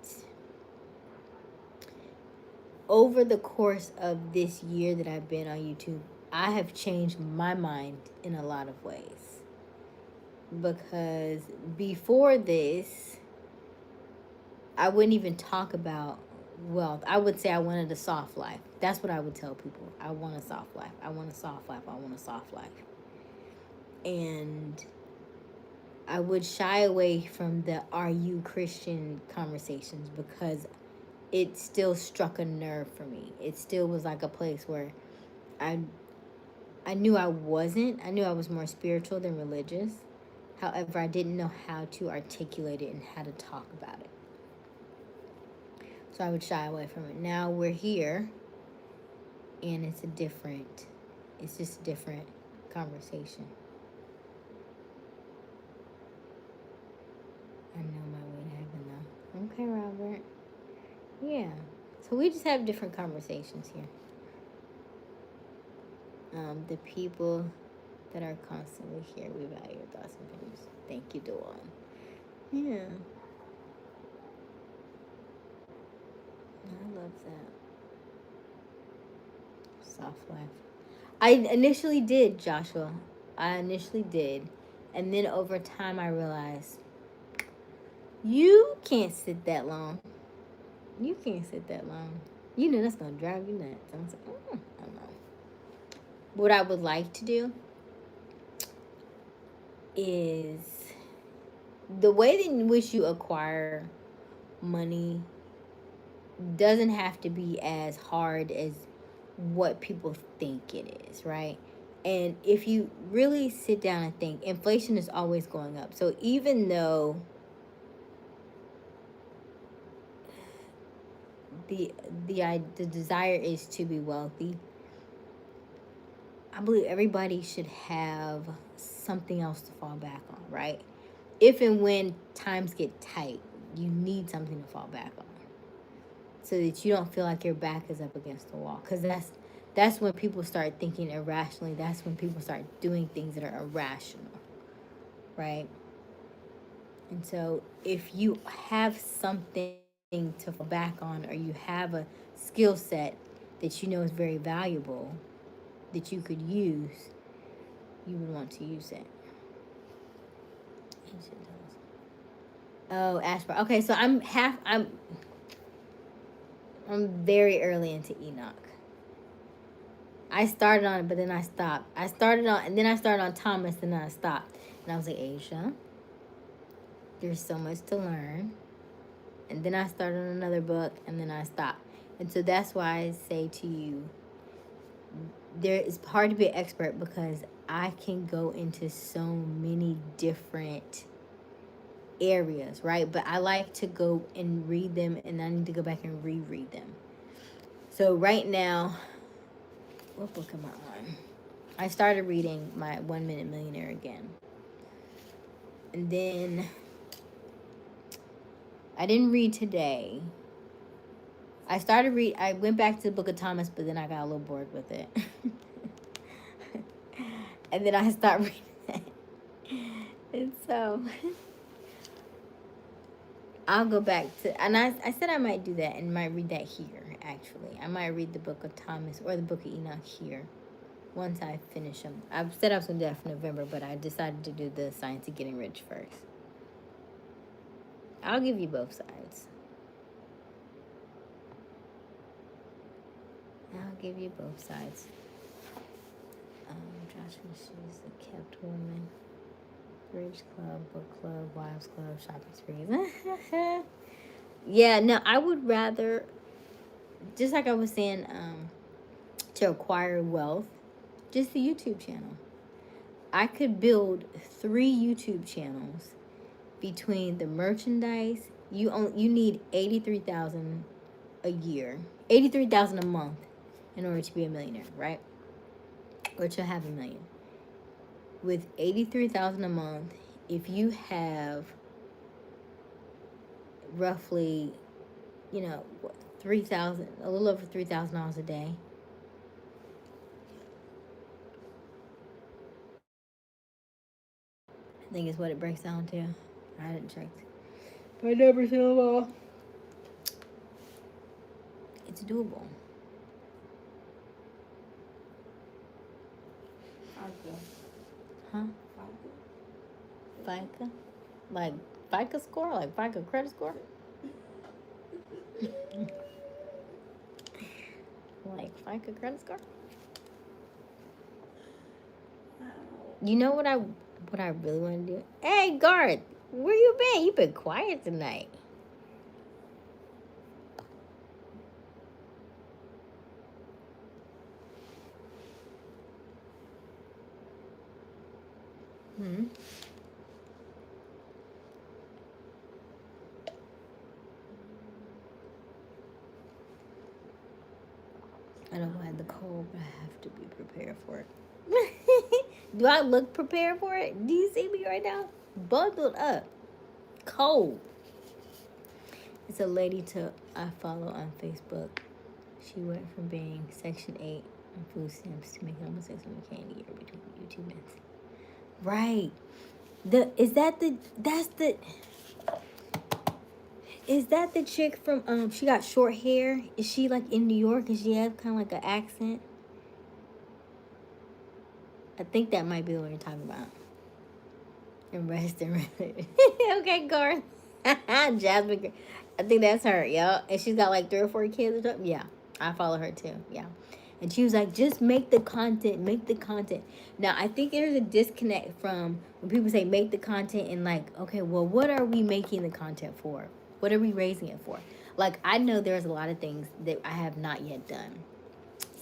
over the course of this year that I've been on YouTube, I have changed my mind in a lot of ways. Because before this, I wouldn't even talk about wealth. I would say I wanted a soft life. That's what I would tell people. I want a soft life. I want a soft life. I want a soft life. And I would shy away from the "Are you Christian?" conversations because it still struck a nerve for me. It still was like a place where I I knew I wasn't. I knew I was more spiritual than religious. However, I didn't know how to articulate it and how to talk about it. So I would shy away from it. Now we're here and it's just a different conversation. I know my way to heaven though. Okay, Robert. Yeah. So we just have different conversations here. The people that are constantly here, we value your thoughts and opinions. Thank you, Dawn. Yeah. I love that. Soft life. I initially did, Joshua. I initially did. And then over time I realized you can't sit that long. You can't sit that long. You know that's gonna drive you nuts. I was like, I don't know. What I would like to do is the way in which you acquire money doesn't have to be as hard as what people think it is, right? And if you really sit down and think, inflation is always going up. So even though the the desire is to be wealthy, I believe everybody should have something else to fall back on, right? If and when times get tight, you need something to fall back on, so that you don't feel like your back is up against the wall. Because that's when people start thinking irrationally. That's when people start doing things that are irrational, right? And so if you have something to fall back on, or you have a skill set that you know is very valuable that you could use, you would want to use it. Oh, Ashford. Okay, so I'm very early into Enoch. I started on it, but then I stopped. And then I started on Thomas, and then I stopped. And I was like, Aysia, there's so much to learn. And then I started on another book, and then I stopped. And so that's why I say to you, there it's hard to be an expert because I can go into so many different areas, right? But I like to go and read them, and I need to go back and reread them. So right now, what book am I on? I started reading my 1 Minute Millionaire again. And then I didn't read today. I went back to the Book of Thomas, but then I got a little bored with it. And then I stopped reading it. And so I'll go back to, and I said I might do that and might read that here, actually. I might read the Book of Thomas or the Book of Enoch here once I finish them. I've said I was going to do that for November, but I decided to do the Science of Getting Rich first. I'll give you both sides. I'll give you both sides. Joshua, she's a kept woman. Bridge Club, Book Club, Wives Club, Shopping Sprees. Yeah, no, I would rather, just like I was saying, to acquire wealth, just the YouTube channel. I could build 3 YouTube channels between the merchandise. You need 83,000 a year, 83,000 a month, in order to be a millionaire, right? Or to have a million. With 83,000 a month, if you have roughly, 3,000, a little over $3,000 a day. I think is what it breaks down to. I hadn't checked my numbers in a while. It's doable. Huh? FICA? Like FICA score? Like FICA credit score? Like FICA credit score? You know what I really want to do? Hey Garth, where you been? You been quiet tonight. Hmm. I don't mind the cold, but I have to be prepared for it. Do I look prepared for it? Do you see me right now? Bundled up. Cold. It's a lady I follow on Facebook. She went from being Section 8 on food stamps to making almost $600K a year between YouTube ads. Right. Is that the chick from she got short hair? Is she like in New York and she has kind of like an accent? I think that might be what you're talking about. And rest and rest. Okay, Garth. Jasmine. I think that's her, yeah. And she's got like 3 or 4 kids or something. Yeah. I follow her too. Yeah. And she was like, just make the content, make the content. Now, I think there's a disconnect from when people say make the content and like, okay, well, what are we making the content for? What are we raising it for? Like, I know there's a lot of things that I have not yet done.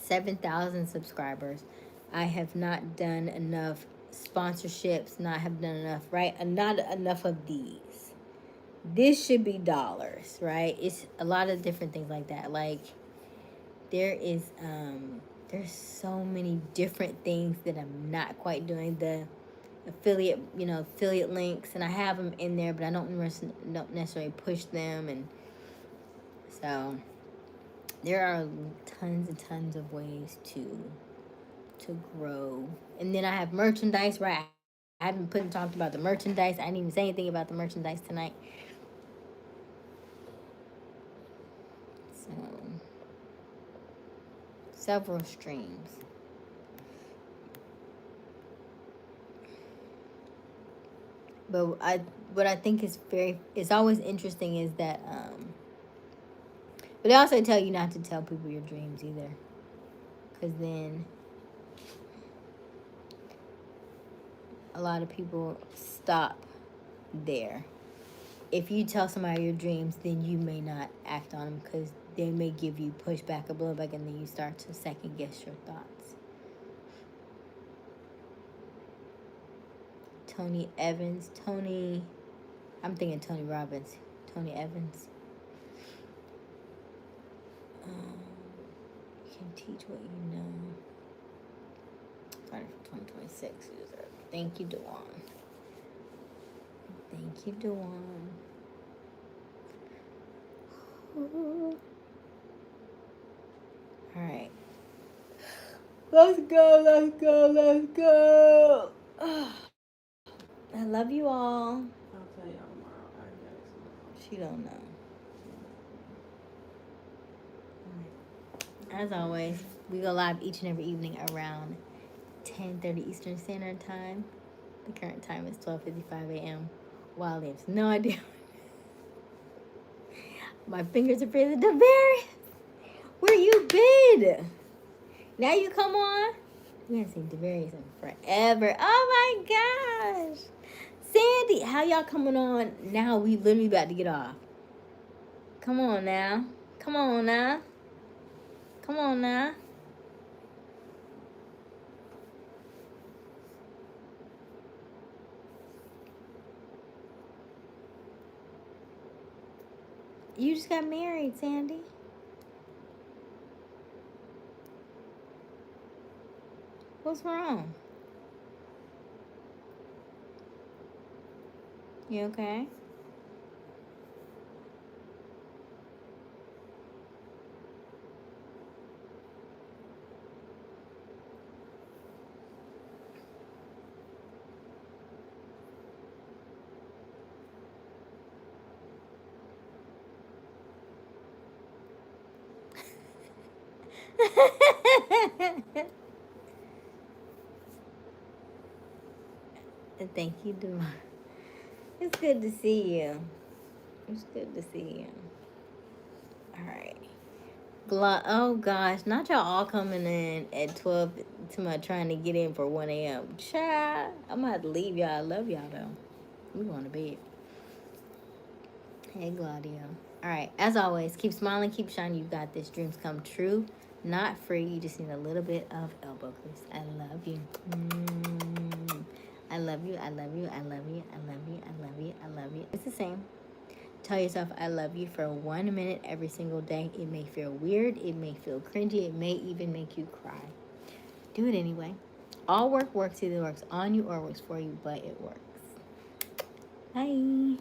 7,000 subscribers. I have not done enough sponsorships, not have done enough, right? Not enough of these. This should be dollars, right? It's a lot of different things like that. Like, there's so many different things that I'm not quite doing. The affiliate links, and I have them in there, but I don't necessarily push them, and so there are tons and tons of ways to grow. And then I have merchandise, right? I haven't talked about the merchandise. I didn't even say anything about the merchandise tonight. So several streams. But what I think is always interesting is that but they also tell you not to tell people your dreams either, because then a lot of people stop there. If you tell somebody your dreams, then you may not act on them because they may give you pushback or blowback, and then you start to second guess your thoughts. Tony Evans. I'm thinking Tony Robbins. Tony Evans. You can teach what you know. Starting from 2026. Thank you, Dewan. Thank you, Dewan. All right. Let's go. I love you all.
I'll tell y'all tomorrow. I got it tomorrow.
She don't know. As always, we go live each and every evening around 10:30 Eastern Standard Time. The current time is 12:55 a.m. Wild has no idea. My fingers are freezing. DeVarius, where you been? Now you come on. We haven't seen DeVarius in forever. Oh my gosh. Sandy, how y'all coming on now? We literally about to get off. Come on now. Come on now. Come on now. You just got married, Sandy. What's wrong? You okay? Thank you, Devon. It's good to see you. It's good to see you. All right. Oh gosh, not y'all all coming in at 12 to my trying to get in for 1 a.m. Child, I'm gonna have to leave y'all. I love y'all though. We going to bed. Hey, Gladio. All right. As always, keep smiling, keep shining. You got this. Dreams come true. Not free. You just need a little bit of elbow grease. I love you. I love you. I love you. I love you. I love you. I love you. I love you. It's the same. Tell yourself I love you for 1 minute every single day. It may feel weird. It may feel cringy. It may even make you cry. Do it anyway. All work works. Either works on you or works for you, but it works. Bye.